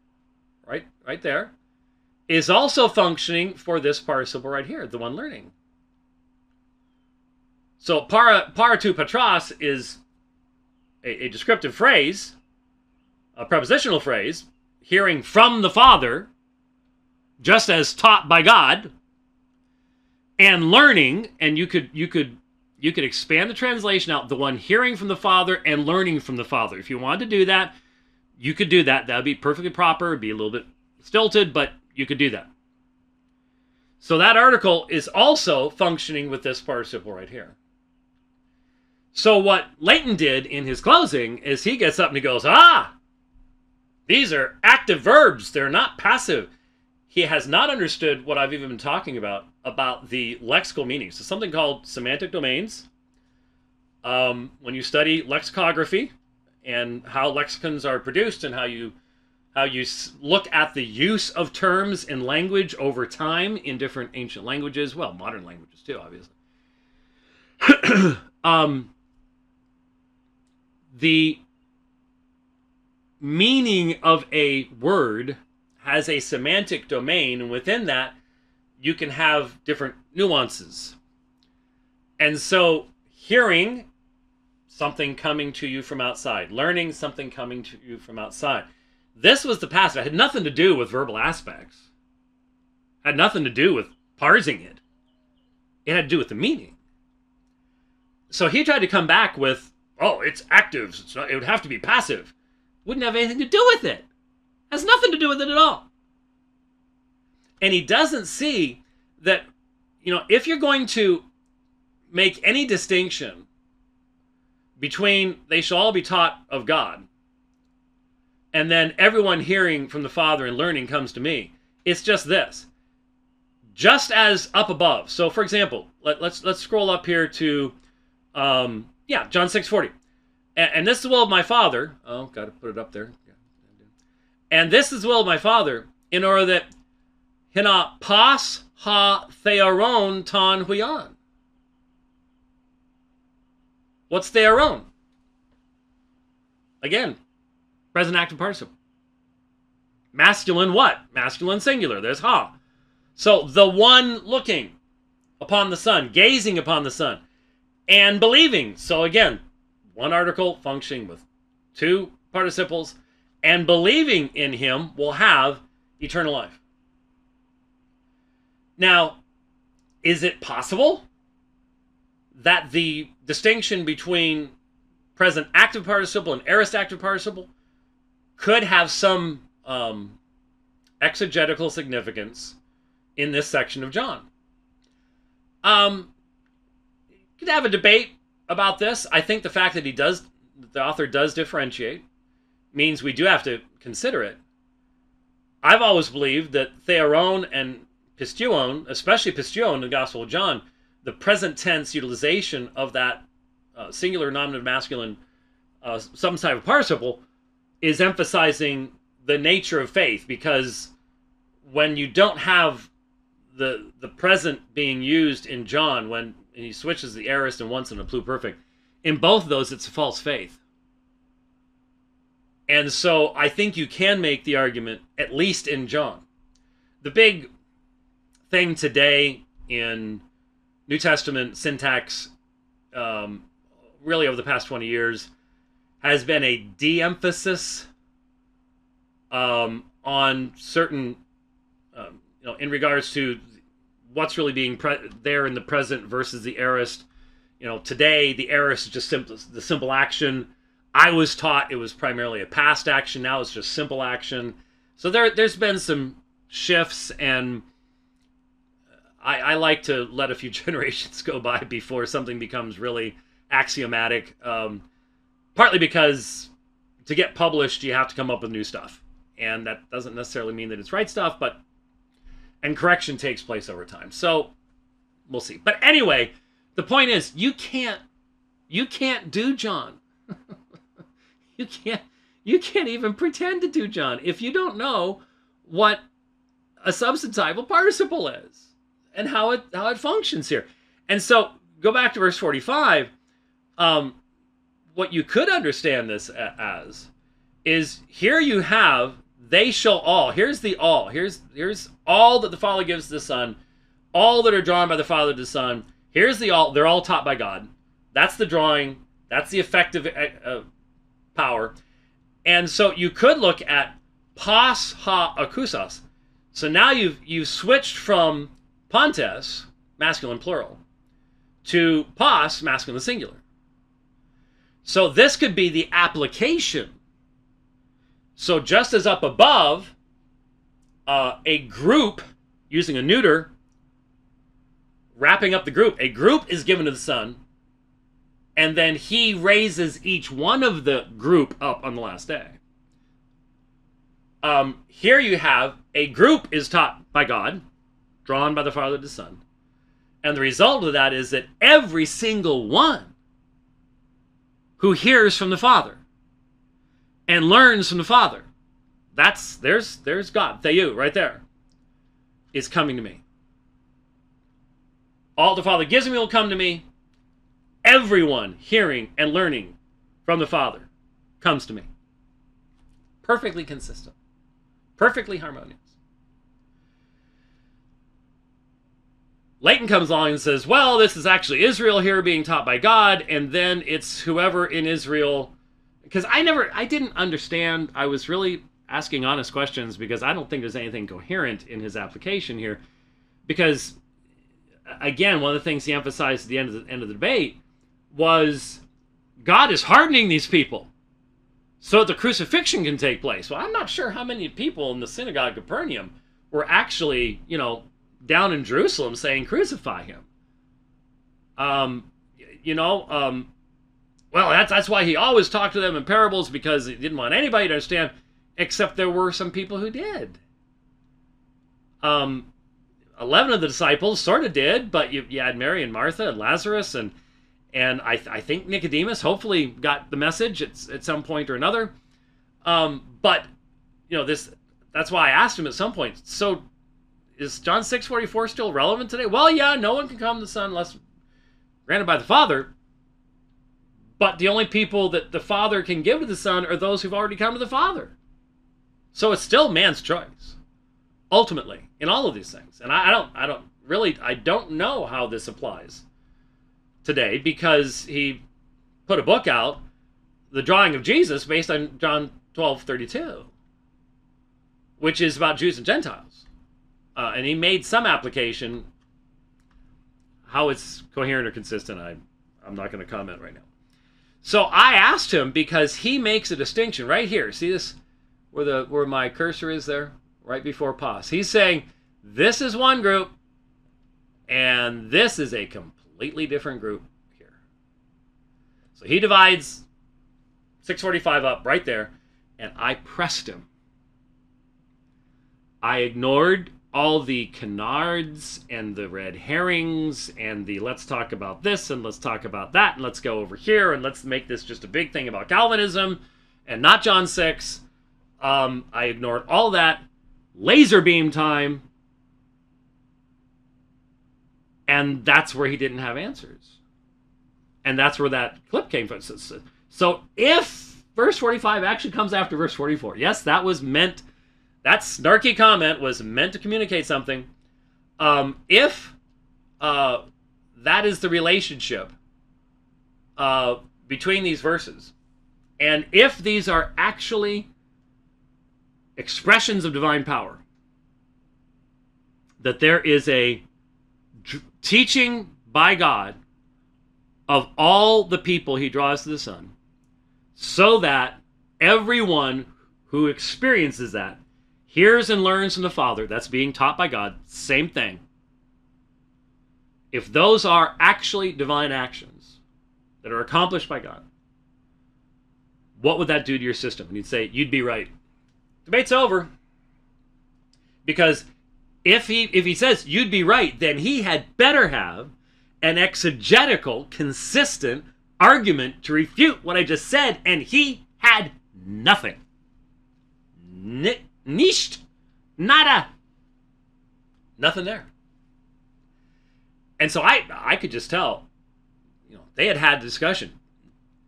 right there, is also functioning for this participle right here, the one learning. So, para tu patras is a descriptive phrase, a prepositional phrase. hearing from the Father, just as taught by God, and learning, and you could expand the translation out, the one hearing from the Father and learning from the Father. If you wanted to do that, you could do that. That would be perfectly proper. It'd be a little bit stilted, but you could do that. So that article is also functioning with this participle right here. So what Leighton did in his closing is he gets up and he goes, these are active verbs. They're not passive. He has not understood what I've even been talking about the lexical meanings. So something called semantic domains. When you study lexicography and how lexicons are produced and how you look at the use of terms in language over time in different ancient languages, well, modern languages too, obviously. The meaning of a word has a semantic domain, and within that, you can have different nuances. And so, hearing something coming to you from outside, learning something coming to you from outside. This was the passive. It had nothing to do with verbal aspects. It had nothing to do with parsing it. It had to do with the meaning. So he tried to come back with, it's active. It would have to be passive. Wouldn't have anything to do with it. Has nothing to do with it at all. And he doesn't see that, if you're going to make any distinction between they shall all be taught of God and then everyone hearing from the Father and learning comes to me, it's just this. Just as up above. So, for example, let's scroll up here to, John 6:40. And this is the will of my Father. Oh, got to put it up there. And this is the will of my Father, in order that hina pas ha thearon ton huion. What's thearon? Again, present active participle. Masculine what? Masculine singular. There's ha. So the one looking upon the sun, gazing upon the sun, and believing. So again, one article functioning with two participles, and believing in him will have eternal life. Now, is it possible that the distinction between present active participle and aorist active participle could have some exegetical significance in this section of John? You could have a debate about this. I think the fact that the author does differentiate, means we do have to consider it. I've always believed that thearon and pistuon, especially pistuon in the Gospel of John, the present tense utilization of that singular nominative masculine some type of participle is emphasizing the nature of faith, because when you don't have the present being used in John, when he switches the aorist and once in a pluperfect, in both of those it's a false faith. And so I think you can make the argument, at least in John. The big thing today in New Testament syntax, really over the past 20 years, has been a de-emphasis on certain, in regards to what's really being there in the present versus the aorist. Today the aorist is just the simple action. I was taught it was primarily a past action. Now it's just simple action. So there's been some shifts, and I like to let a few generations go by before something becomes really axiomatic. Partly because to get published, you have to come up with new stuff. And that doesn't necessarily mean that it's right stuff, and correction takes place over time. So we'll see. But anyway, the point is, you can't do John. You can't even pretend to do John if you don't know what a substantival participle is and how it functions here. And so go back to verse 45. What you could understand this as is, here you have they shall all. Here's the all. Here's all that the Father gives to the Son, all that are drawn by the Father to the Son. Here's the all. They're all taught by God. That's the drawing. That's the effective power. And so you could look at Pos ha akusas. So now you've switched from pontes, masculine plural, to pos, masculine singular. So this could be the application. So just as up above, a group, using a neuter, wrapping up the group, a group is given to the Son, and then he raises each one of the group up on the last day. Here you have a group is taught by God, drawn by the Father to the Son, and the result of that is that every single one who hears from the Father and learns from the Father, there's God, Theou, right there, is coming to me. All the Father gives me will come to me. Everyone hearing and learning from the Father comes to me. Perfectly consistent. Perfectly harmonious. Leighton comes along and says, well, this is actually Israel here being taught by God, and then it's whoever in Israel. Because I didn't understand. I was really asking honest questions because I don't think there's anything coherent in his application here. Because, again, one of the things he emphasized at the end of the debate was God is hardening these people so that the crucifixion can take place. Well, I'm not sure how many people in the synagogue of Capernaum were actually, down in Jerusalem saying, crucify him. Well, that's why he always talked to them in parables, because he didn't want anybody to understand, except there were some people who did. 11 of the disciples sort of did, but you had Mary and Martha and Lazarus, and I think Nicodemus hopefully got the message at some point or another. But that's why I asked him at some point, so is John 6:44 still relevant today? Well, yeah, no one can come to the Son unless granted by the Father. But the only people that the Father can give to the Son are those who've already come to the Father. So it's still man's choice, ultimately, in all of these things. And I don't know how this applies today, because he put a book out, The Drawing of Jesus, based on John 12:32, which is about Jews and Gentiles. And he made some application. How it's coherent or consistent, I'm not going to comment right now. So I asked him, because he makes a distinction right here. See this, where my cursor is there, right before pause. He's saying this is one group, and this is a completely different group here. So he divides 645 up right there, and I pressed him. I ignored all the canards and the red herrings and the let's talk about this and let's talk about that and let's go over here and let's make this just a big thing about Calvinism and not John 6. I ignored all that. Laser beam time. And that's where he didn't have answers. And that's where that clip came from. So if verse 45 actually comes after verse 44, yes, that was meant. That snarky comment was meant to communicate something. If that is the relationship between these verses, and if these are actually expressions of divine power, that there is a teaching by God of all the people he draws to the Son, so that everyone who experiences that hears and learns from the Father, that's being taught by God, same thing. If those are actually divine actions that are accomplished by God, what would that do to your system? And you'd say, you'd be right. Debate's over. Because if he says you'd be right, then he had better have an exegetical, consistent argument to refute what I just said, and he had nothing. Nicht. Nada. Nothing there. And so I could just tell, they had a discussion.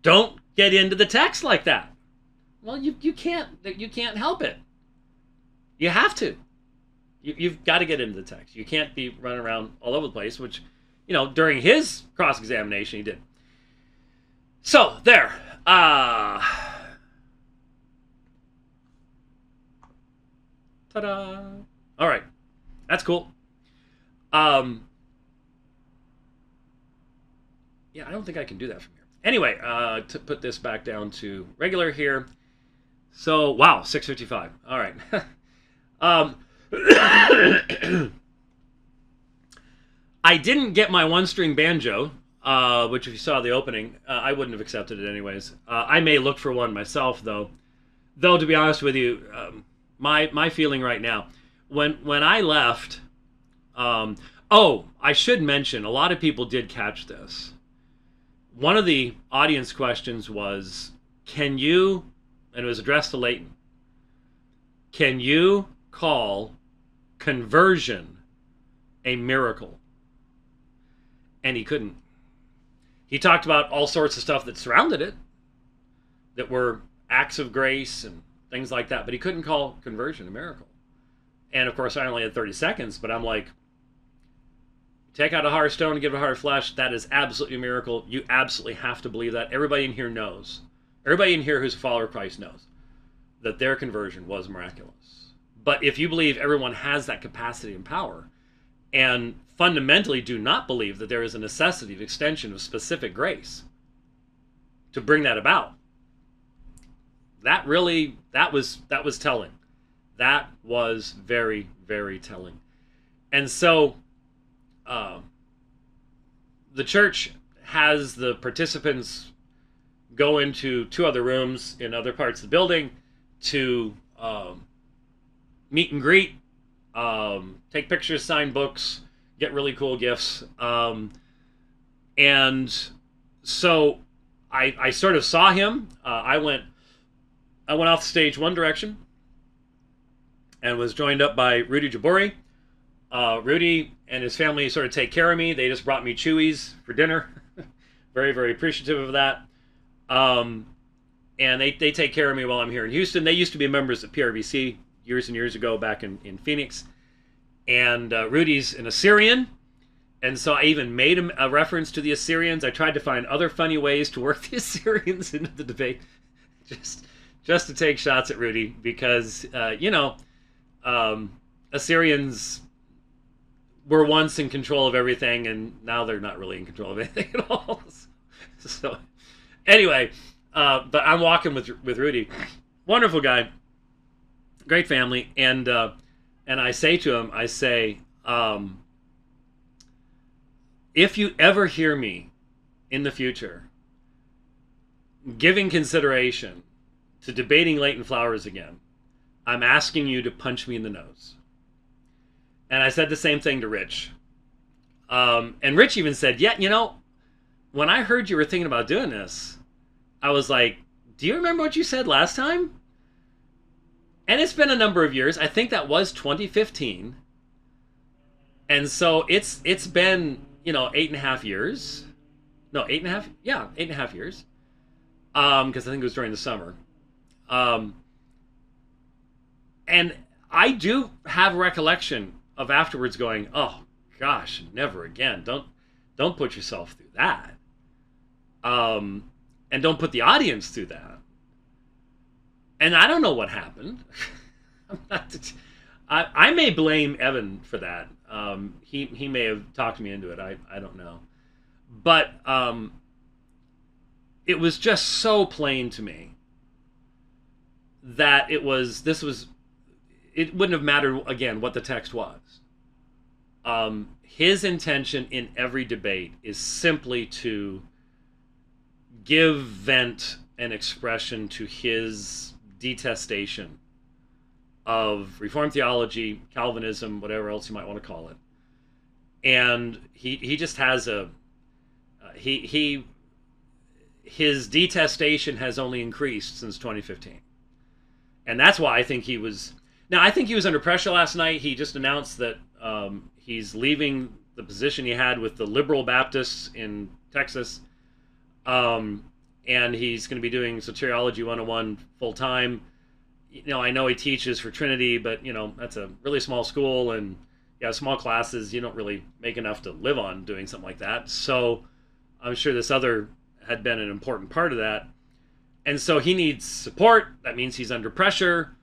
Don't get into the text like that. Well, you can't help it. You have to. You've got to get into the text. You can't be running around all over the place, which, during his cross-examination he did. So, there. Ta-da! All right, that's cool. Yeah, I don't think I can do that from here. Anyway, to put this back down to regular here. So, wow, 6:55. All right. I didn't get my one-string banjo, which if you saw the opening, I wouldn't have accepted it anyways. I may look for one myself, though. Though, to be honest with you, my feeling right now, when I left, oh, I should mention, a lot of people did catch this. One of the audience questions was, can you, and it was addressed to Leighton, can you call conversion a miracle? And he couldn't. He talked about all sorts of stuff that surrounded it, that were acts of grace and things like that, but he couldn't call conversion a miracle. And of course, I only had 30 seconds, but I'm like, take out a heart of stone and give it a heart of flesh. That is absolutely a miracle. You absolutely have to believe that. Everybody in here knows. Everybody in here who's a follower of Christ knows that their conversion was miraculous. But if you believe everyone has that capacity and power, and fundamentally do not believe that there is a necessity of extension of specific grace to bring that about, that was telling. That was very, very telling. And so the church has the participants go into 2 other rooms in other parts of the building to meet and greet, take pictures, sign books, get really cool gifts. And so I sort of saw him. I went off the stage one direction and was joined up by Rudy Jabouri. Rudy and his family sort of take care of me. They just brought me Chewies for dinner. Very, very appreciative of that. And they take care of me while I'm here in Houston. They used to be members of PRBC years and years ago back in Phoenix. And Rudy's an Assyrian. And so I even made him a reference to the Assyrians. I tried to find other funny ways to work the Assyrians into the debate. Just to take shots at Rudy because, Assyrians were once in control of everything, and now they're not really in control of anything at all. So, anyway, but I'm walking with Rudy, wonderful guy, great family, and I say to him, if you ever hear me in the future giving consideration to debating Leighton Flowers again, I'm asking you to punch me in the nose. And I said the same thing to Rich. And Rich even said, yeah, when I heard you were thinking about doing this, I was like, do you remember what you said last time? And it's been a number of years. I think that was 2015. And so it's been, 8.5 years. No, 8.5? Yeah, 8.5 years. Because I think it was during the summer. And I do have recollection of afterwards going, oh gosh, never again. Don't put yourself through that. And don't put the audience through that. And I don't know what happened. I may blame Evan for that. He may have talked me into it. I don't know. But it was just so plain to me that it wouldn't have mattered, again, what the text was. His intention in every debate is simply to give vent and expression to his detestation of Reformed theology, Calvinism, whatever else you might want to call it. And he just has his detestation has only increased since 2015. And that's why I think he was under pressure last night. He just announced that he's leaving the position he had with the liberal Baptists in Texas. And he's going to be doing Soteriology 101 full time. I know he teaches for Trinity, but that's a really small school, and small classes, you don't really make enough to live on doing something like that. So I'm sure this other had been an important part of that. And so he needs support. That means he's under pressure.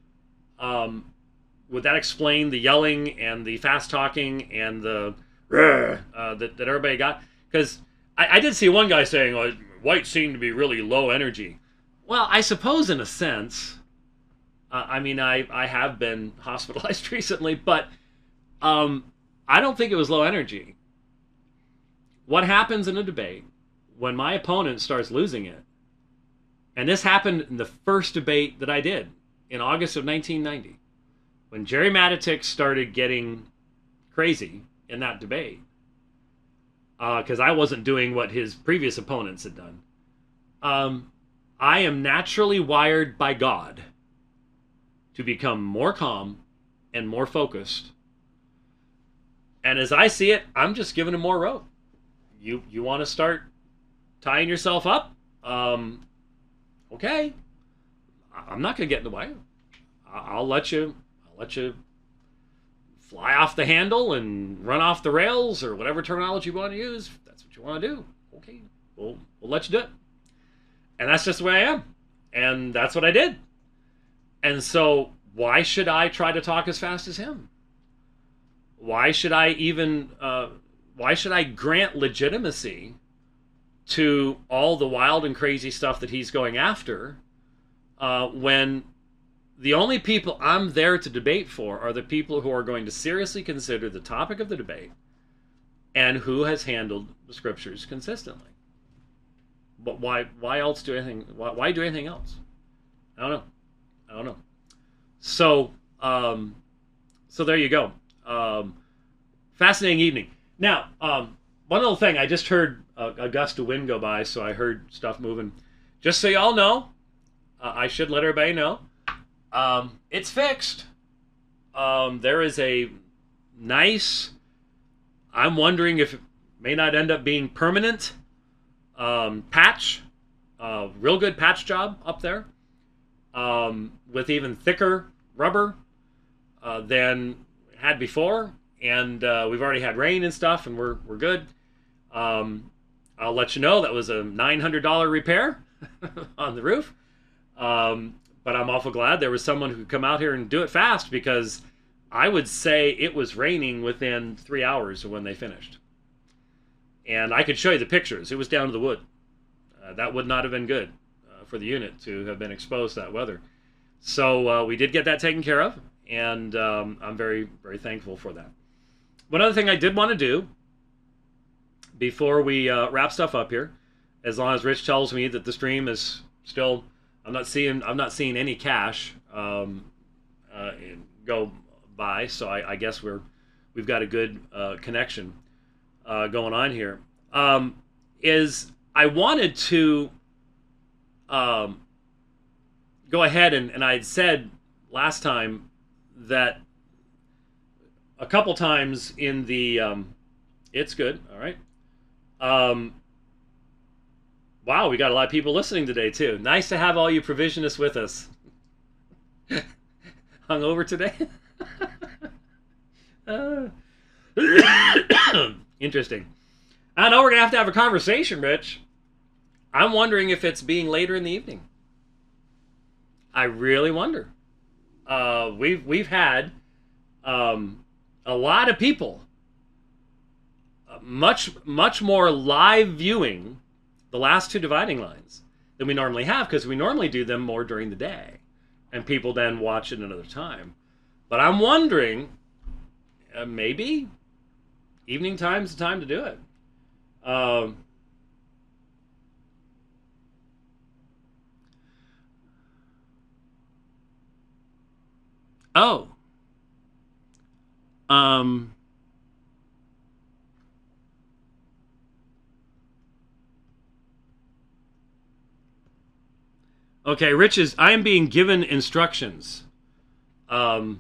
would that explain the yelling and the fast talking and the that everybody got? Because I did see one guy saying, oh, white seemed to be really low energy. Well, I suppose in a sense. I mean, I have been hospitalized recently, but I don't think it was low energy. What happens in a debate when my opponent starts losing it, and this happened in the first debate that I did in August of 1990, when Jerry Matatick started getting crazy in that debate, because I wasn't doing what his previous opponents had done. I am naturally wired by God to become more calm and more focused. And as I see it, I'm just giving him more rope. You want to start tying yourself up? Okay. I'm not going to get in the way. I'll let you fly off the handle and run off the rails, or whatever terminology you want to use. If that's what you want to do. Okay. We'll let you do it. And that's just the way I am. And that's what I did. And so, why should I try to talk as fast as him? Why should I even, why should I grant legitimacy to all the wild and crazy stuff that he's going after, when the only people I'm there to debate for are the people who are going to seriously consider the topic of the debate and who has handled the scriptures consistently? But why else do anything? Why do anything else? I don't know. So, so there you go. Fascinating evening. Now, one little thing. I just heard a gust of wind go by, so I heard stuff moving. Just so y'all know, I should let everybody know. It's fixed. There is a nice, I'm wondering if it may not end up being permanent, patch, real good patch job up there, with even thicker rubber than had before, and we've already had rain and stuff, and we're good. I'll let you know that was a $900 repair on the roof, but I'm awful glad there was someone who could come out here and do it fast, because I would say it was raining within 3 hours of when they finished. And I could show you the pictures. It was down to the wood. That would not have been good for the unit to have been exposed to that weather. So we did get that taken care of, and I'm very, very thankful for that. One other thing I did want to do before we wrap stuff up here, as long as Rich tells me that the stream is still, I'm not seeing any cash go by, so I guess we've got a good connection going on here. Is I wanted to go ahead and I had said last time that a couple times in the it's good, all right. Wow, we got a lot of people listening today too. Nice to have all you provisionists with us. Hungover today? Interesting. I know we're gonna have a conversation, Rich. I'm wondering if it's being later in the evening. I really wonder. We've had a lot of people, much more live viewing the last two dividing lines than we normally have, because we normally do them more during the day, and people then watch it another time. But I'm wondering, maybe evening time's the time to do it. Oh. Okay, Rich is, I am being given instructions. Oh,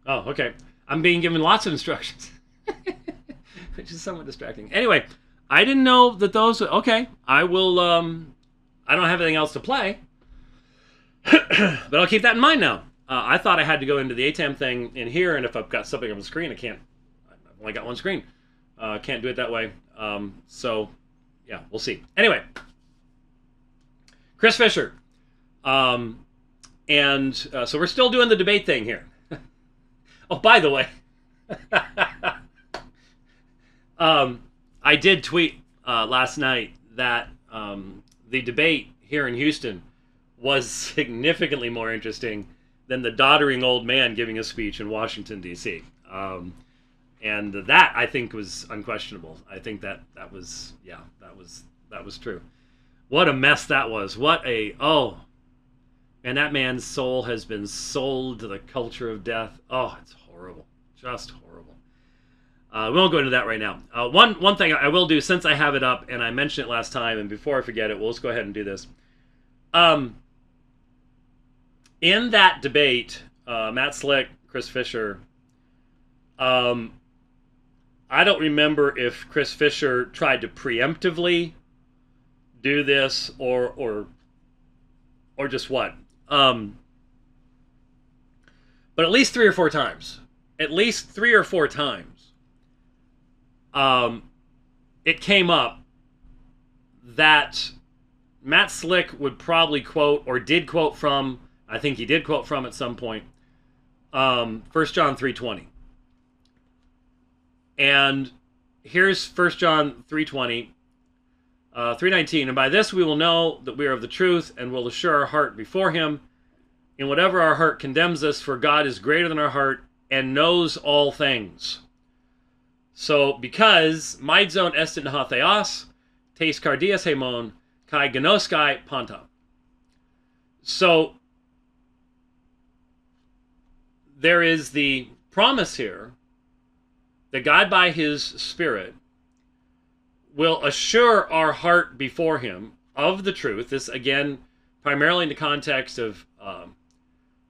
okay. I'm being given lots of instructions, which is somewhat distracting. Anyway, I didn't know that those, okay, I will, I don't have anything else to play, but I'll keep that in mind now. I thought I had to go into the ATEM thing in here, and if I've got something on the screen, I can't. I've only got one screen. Can't do it that way. So, yeah, we'll see. Anyway, Chris Fisher. And so we're still doing the debate thing here. Oh, by the way, I did tweet last night that the debate here in Houston was significantly more interesting than the doddering old man giving a speech in Washington, D.C. And that, I think, was unquestionable. I think that was true. What a mess that was. And that man's soul has been sold to the culture of death. Oh, it's horrible. Just horrible. We won't go into that right now. One thing I will do, since I have it up, and I mentioned it last time, and before I forget it, we'll just go ahead and do this. In that debate, Matt Slick, Chris Fisher, I don't remember if Chris Fisher tried to preemptively do this or just what. But at least 3 or 4 times. It came up that Matt Slick would probably quote, or did quote from, I think he did quote from at some point, 1 John 3:20. And here's 1 John 3:20, 3:19. And by this we will know that we are of the truth, and will assure our heart before him. In whatever our heart condemns us, for God is greater than our heart, and knows all things. So, because maidzon estin hatheos, tes cardias hemon, kai genoskai panta. So, there is the promise here that God, by his Spirit, will assure our heart before him of the truth. This, again, primarily in the context of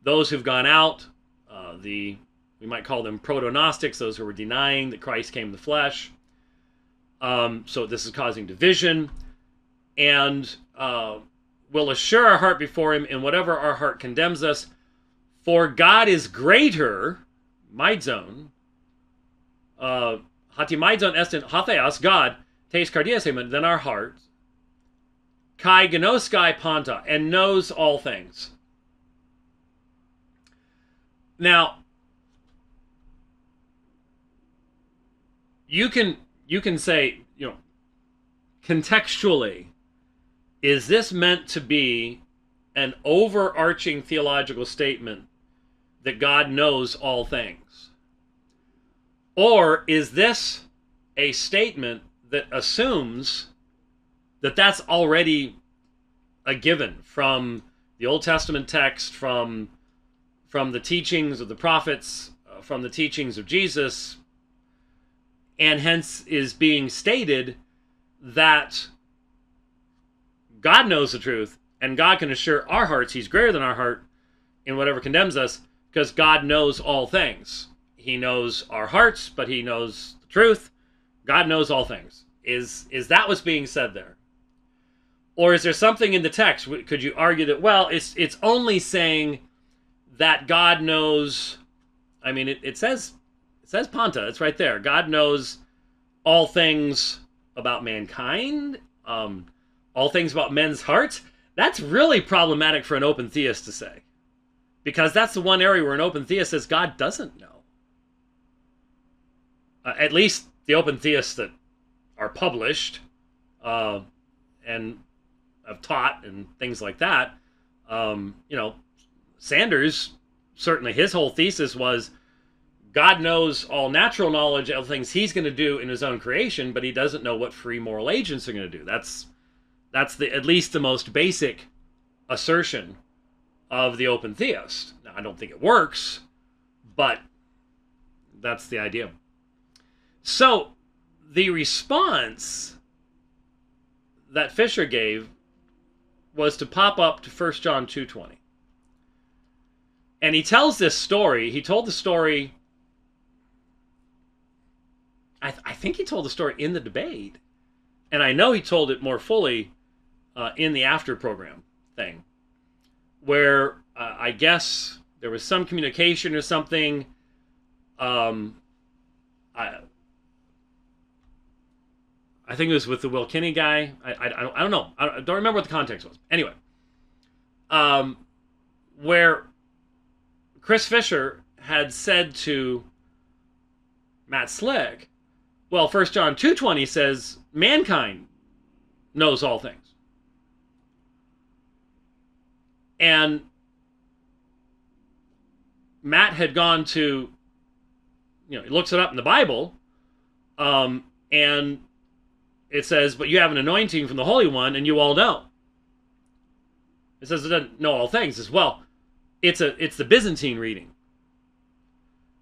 those who've gone out, we might call them proto-Gnostics, those who were denying that Christ came in the flesh. So this is causing division. And will assure our heart before him in whatever our heart condemns us. For God is greater, maidzon, hati maidzon estin hatheos, God, tes cardias hemen, than our heart, kai genoskai panta, and knows all things. Now, you can say, contextually, is this meant to be an overarching theological statement that God knows all things? Or is this a statement that assumes that that's already a given from the Old Testament text, from the teachings of the prophets, from the teachings of Jesus, and hence is being stated that God knows the truth, and God can assure our hearts he's greater than our heart in whatever condemns us, because God knows all things. He knows our hearts, but he knows the truth. God knows all things. Is that what's being said there? Or is there something in the text? Could you argue that, well, it's only saying that God knows, I mean, it says Panta, it's right there. God knows all things about mankind, all things about men's hearts. That's really problematic for an open theist to say. Because that's the one area where an open theist says God doesn't know. At least the open theists that are published and have taught and things like that. Sanders, certainly his whole thesis was God knows all natural knowledge of things he's going to do in his own creation, but he doesn't know what free moral agents are going to do. That's at least the most basic assertion of the open theist. Now, I don't think it works, but that's the idea. So, the response that Fisher gave was to pop up to 1 John 2:20. And he tells this story. He told the story, I think he told the story in the debate. And I know he told it more fully in the after program thing, where I guess there was some communication or something. I think it was with the Will Kinney guy. I don't know. I don't remember what the context was. Anyway, where Chris Fisher had said to Matt Slick, well, 1 John 2:20 says mankind knows all things. And Matt had gone to, he looks it up in the Bible, and it says, but you have an anointing from the Holy One, and you all know. It says it doesn't know all things. As well, it's the Byzantine reading.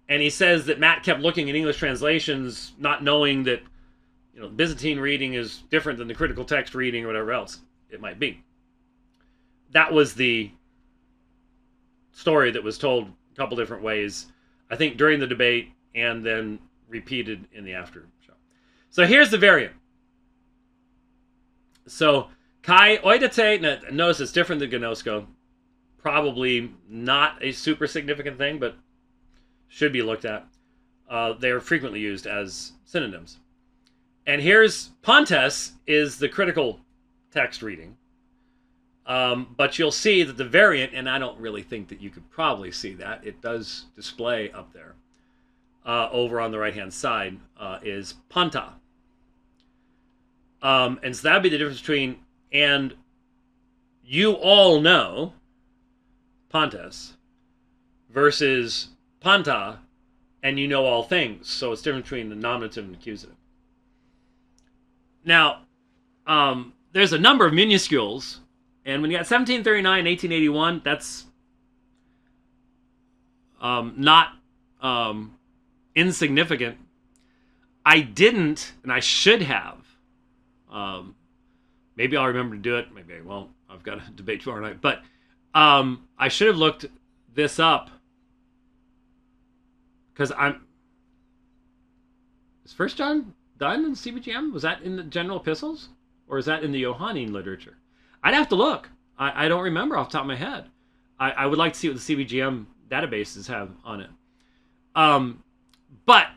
And he says that Matt kept looking at English translations, not knowing that the Byzantine reading is different than the critical text reading or whatever else it might be. That was the story that was told a couple different ways, I think during the debate and then repeated in the after show. So here's the variant. So kai oidate, notice it's different than gnosko. Probably not a super significant thing, but should be looked at. They are frequently used as synonyms. And here's Pontes is the critical text reading. But you'll see that the variant, and I don't really think that you could probably see that, it does display up there, over on the right-hand side, is Panta. And so that would be the difference between, and you all know, Pontes, versus Panta, and you know all things. So it's different between the nominative and accusative. Now, there's a number of minuscules, and when you got 1739, 1881, that's not insignificant. I didn't, and I should have. Maybe I'll remember to do it. Maybe I won't. I've got a debate tomorrow night. But I should have looked this up, because is 1 John done in CBGM? Was that in the general epistles? Or is that in the Johannine literature? I'd have to look. I don't remember off the top of my head. I would like to see what the CBGM databases have on it. But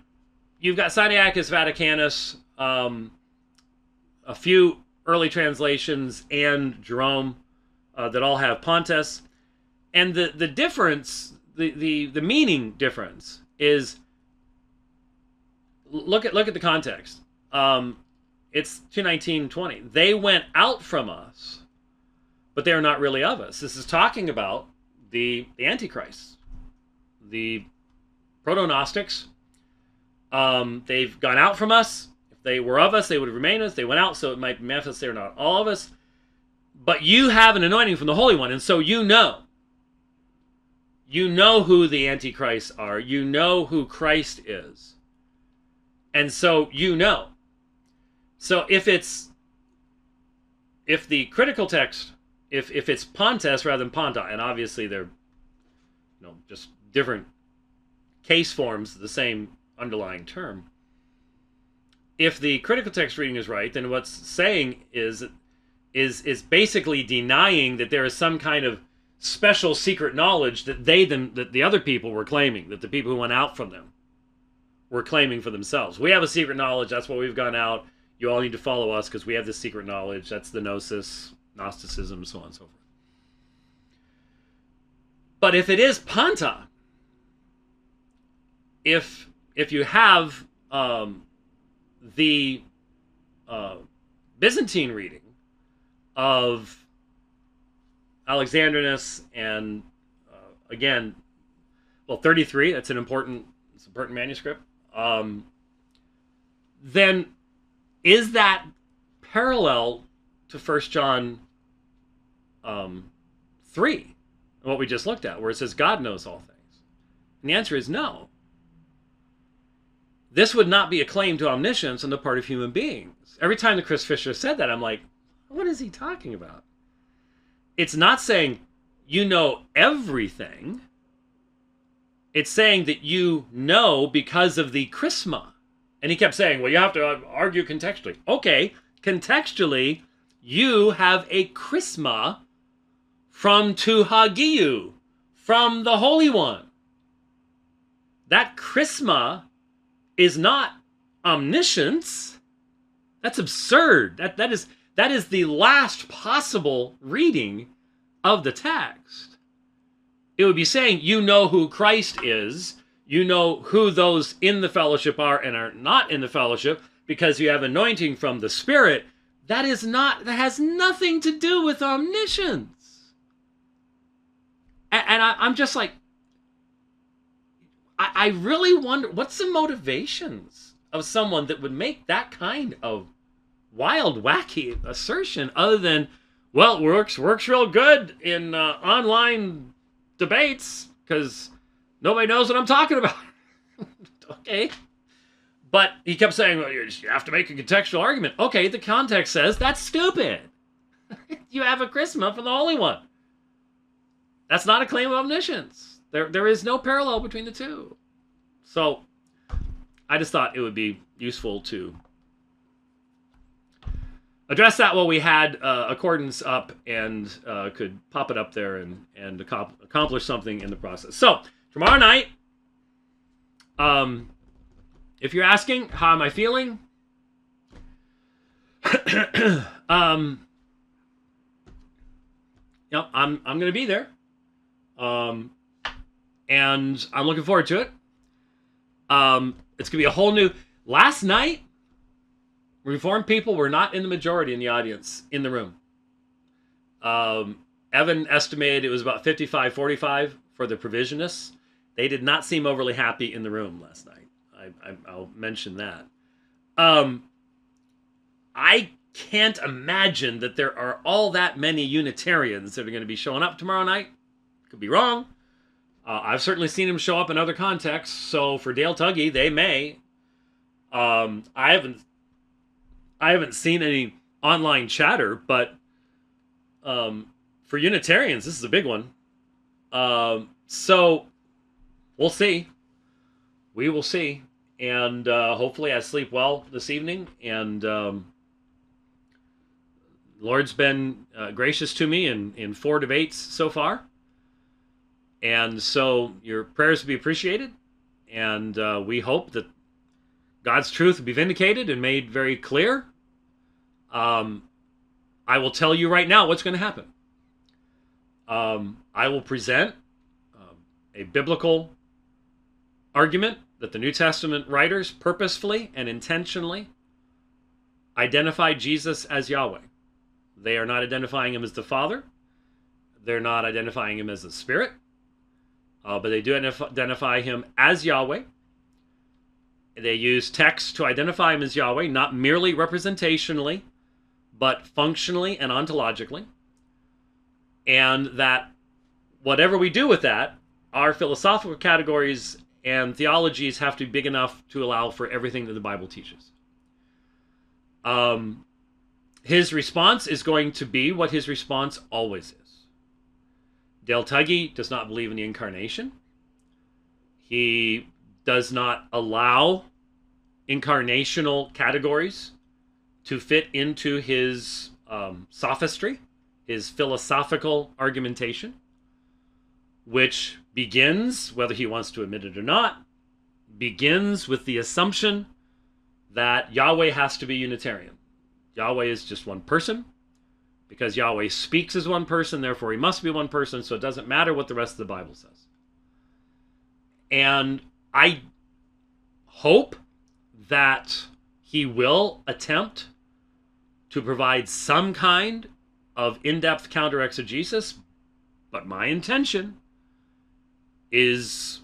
you've got Sinaiticus Vaticanus, a few early translations, and Jerome that all have Pontes. And the difference, the meaning difference is, look at the context. It's 2:19:20. They went out from us, but they are not really of us. This is talking about the Antichrist, the proto-Gnostics. They've gone out from us. If they were of us, they would have remained us. They went out, so it might be manifest they are not all of us. But you have an anointing from the Holy One, and so you know. You know who the Antichrists are. You know who Christ is. And so you know. So if the critical text, if it's Pontes rather than Panta, and obviously they're just different case forms of the same underlying term. If the critical text reading is right, then what's saying is basically denying that there is some kind of special secret knowledge that that the other people were claiming, that the people who went out from them were claiming for themselves. We have a secret knowledge, that's why we've gone out. You all need to follow us because we have this secret knowledge. That's the Gnosis, Gnosticism, so on and so forth. But if it is Panta, if you have the Byzantine reading of Alexandrinus and again, 33, that's an important manuscript, then is that parallel to 1 John 3, what we just looked at, where it says God knows all things? And the answer is no. This would not be a claim to omniscience on the part of human beings. Every time that Chris Fisher said that, I'm like, what is he talking about? It's not saying you know everything. It's saying that you know because of the chrisma. And he kept saying, well, you have to argue contextually. Okay, contextually, you have a chrisma from tu hagiu, from the Holy One. That chrisma is not omniscience. That's absurd. That is the last possible reading of the text. It would be saying, you know who Christ is, you know who those in the fellowship are and are not in the fellowship, because you have anointing from the Spirit. That has nothing to do with omniscience. And I'm just like, I really wonder, what's the motivations of someone that would make that kind of wild, wacky assertion, other than, well, it works real good in online debates because nobody knows what I'm talking about. Okay. But he kept saying, well, you have to make a contextual argument. Okay, the context says that's stupid. You have a chrisma for the Holy One. That's not a claim of omniscience. There is no parallel between the two. So I just thought it would be useful to address that while we had accordance up and could pop it up there and accomplish something in the process. So tomorrow night, if you're asking, how am I feeling? I'm going to be there. And I'm looking forward to it. It's going to be a whole new... Last night, Reformed people were not in the majority in the audience, in the room. Evan estimated it was about 55-45 for the provisionists. They did not seem overly happy in the room last night. I'll mention that. I can't imagine that there are all that many Unitarians that are going to be showing up tomorrow night. Could be wrong. I've certainly seen them show up in other contexts. So for Dale Tuggy, they may. I haven't seen any online chatter, but for Unitarians, this is a big one. So we'll see. We will see. And hopefully I sleep well this evening. And Lord's been gracious to me in 4 debates so far. And so your prayers will be appreciated. And we hope that God's truth will be vindicated and made very clear. I will tell you right now what's going to happen. I will present a biblical argument that the New Testament writers purposefully and intentionally identify Jesus as Yahweh. They are not identifying him as the Father. They're not identifying him as the Spirit. But they do identify him as Yahweh. They use text to identify him as Yahweh, not merely representationally, but functionally and ontologically. And that whatever we do with that, our philosophical categories and theologies have to be big enough to allow for everything that the Bible teaches. His response is going to be what his response always is. Dale Tuggy does not believe in the incarnation. He does not allow incarnational categories to fit into his sophistry, his philosophical argumentation, which begins, whether he wants to admit it or not, begins with the assumption that Yahweh has to be Unitarian. Yahweh is just one person. Because Yahweh speaks as one person, therefore he must be one person, so it doesn't matter what the rest of the Bible says. And I hope that he will attempt to provide some kind of in-depth counter-exegesis, but my intention is,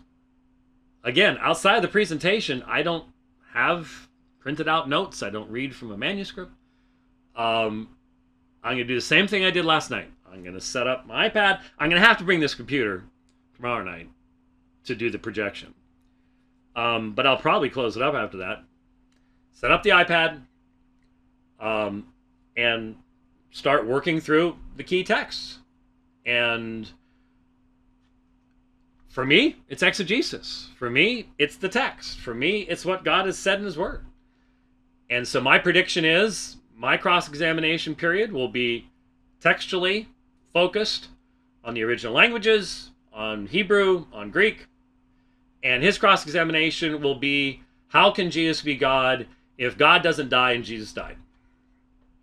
again, outside of the presentation, I don't have printed out notes. I don't read from a manuscript. I'm going to do the same thing I did last night. I'm going to set up my iPad. I'm going to have to bring this computer tomorrow night to do the projection. But I'll probably close it up after that. Set up the iPad and start working through the key texts. And for me, it's exegesis. For me, it's the text. For me, it's what God has said in his word. And so my prediction is my cross-examination period will be textually focused on the original languages, on Hebrew, on Greek. And his cross-examination will be, how can Jesus be God if God doesn't die and Jesus died?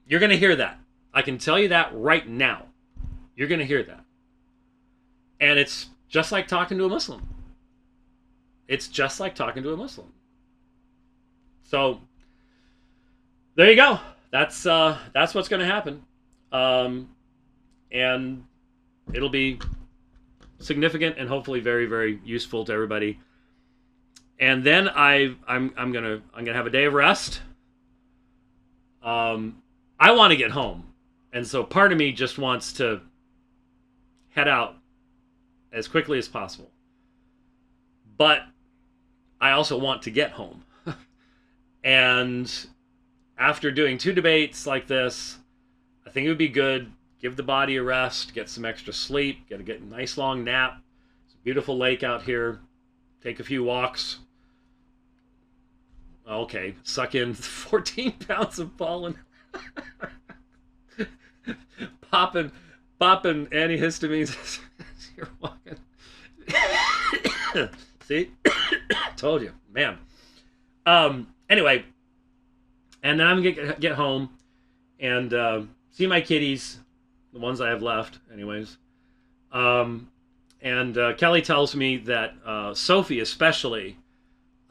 You're going to hear that. I can tell you that right now. You're going to hear that. And it's just like talking to a Muslim. It's just like talking to a Muslim. So there you go. That's what's going to happen, and it'll be significant and hopefully very, very useful to everybody. And then I'm gonna have a day of rest. I want to get home, and so part of me just wants to head out as quickly as possible. But I also want to get home. And after doing 2 debates like this, I think it would be good. Give the body a rest, get some extra sleep, get a nice long nap. It's a beautiful lake out here. Take a few walks. Okay, suck in 14 pounds of pollen. popping antihistamines as you're walking. See? Told you, man. Anyway, and then I'm gonna get home and see my kitties, the ones I have left, anyways. And Kelly tells me that Sophie especially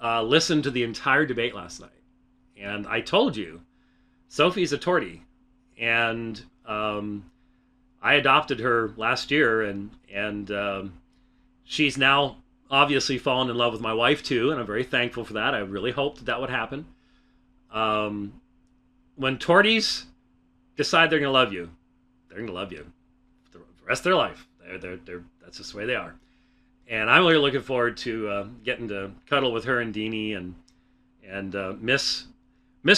listened to the entire debate last night. And I told you, Sophie's a tortie. And I adopted her last year, and she's now obviously fallen in love with my wife too, and I'm very thankful for that. I really hoped that would happen. When torties decide they're going to love you, they're going to love you for the rest of their life. That's just the way they are. And I'm really looking forward to getting to cuddle with her and Deanie and miss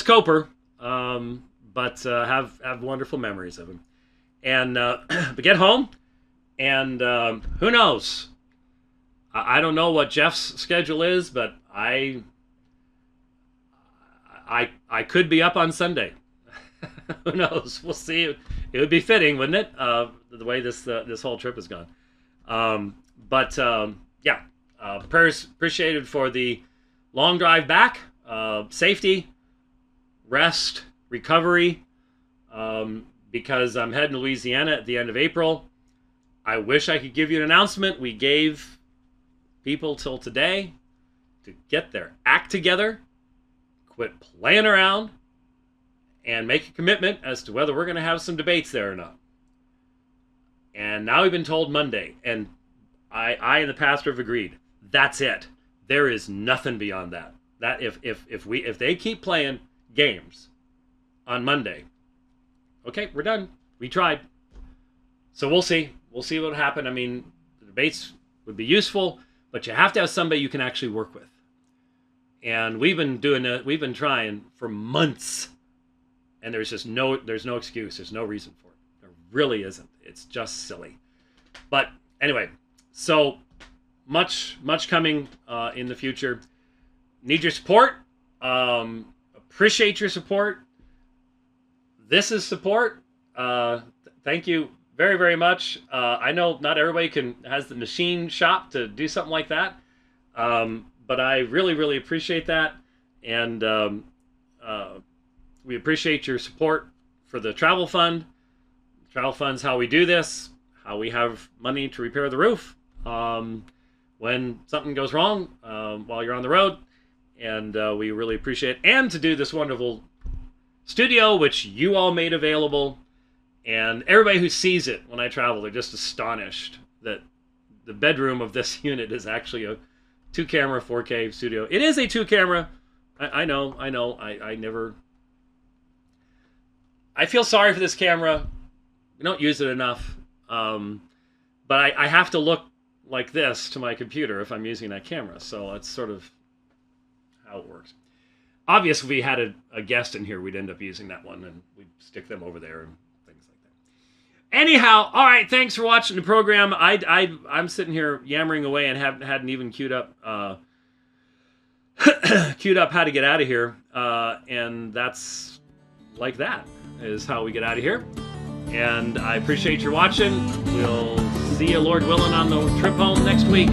Coper, but have wonderful memories of him. And but get home, and who knows? I don't know what Jeff's schedule is, but I could be up on Sunday. Who knows? We'll see. It would be fitting, wouldn't it? The way this whole trip has gone. Yeah, prayers appreciated for the long drive back, safety, rest, recovery, because I'm heading to Louisiana at the end of April. I wish I could give you an announcement. We gave people till today to get their act together, quit playing around, and make a commitment as to whether we're going to have some debates there or not. And now we've been told Monday, and I and the pastor have agreed. That's it. There is nothing beyond that. That if they keep playing games on Monday, okay, we're done. We tried. So we'll see. We'll see what will happen. I mean, the debates would be useful, but you have to have somebody you can actually work with. And we've been trying for months, and there's no excuse. There's no reason for it. There really isn't. It's just silly. But anyway, so much coming in the future. Need your support. Appreciate your support. This is support. Thank you very, very much. I know not everybody has the machine shop to do something like that, but I really, really appreciate that, and we appreciate your support for the travel fund. The travel fund's how we do this, how we have money to repair the roof when something goes wrong while you're on the road, and we really appreciate it. And to do this wonderful studio, which you all made available. And everybody who sees it when I travel, they're just astonished that the bedroom of this unit is actually a 2-camera 4K studio. It is a 2-camera. I know. I feel sorry for this camera. We don't use it enough. But I have to look like this to my computer if I'm using that camera. So that's sort of how it works. Obviously, if we had a guest in here, we'd end up using that one, and we'd stick them over there and things like that. Anyhow, all right, thanks for watching the program. I'm sitting here yammering away and hadn't even queued up how to get out of here, and that's like that is how we get out of here. And I appreciate your watching. We'll see you, Lord willing, on the trip home next week.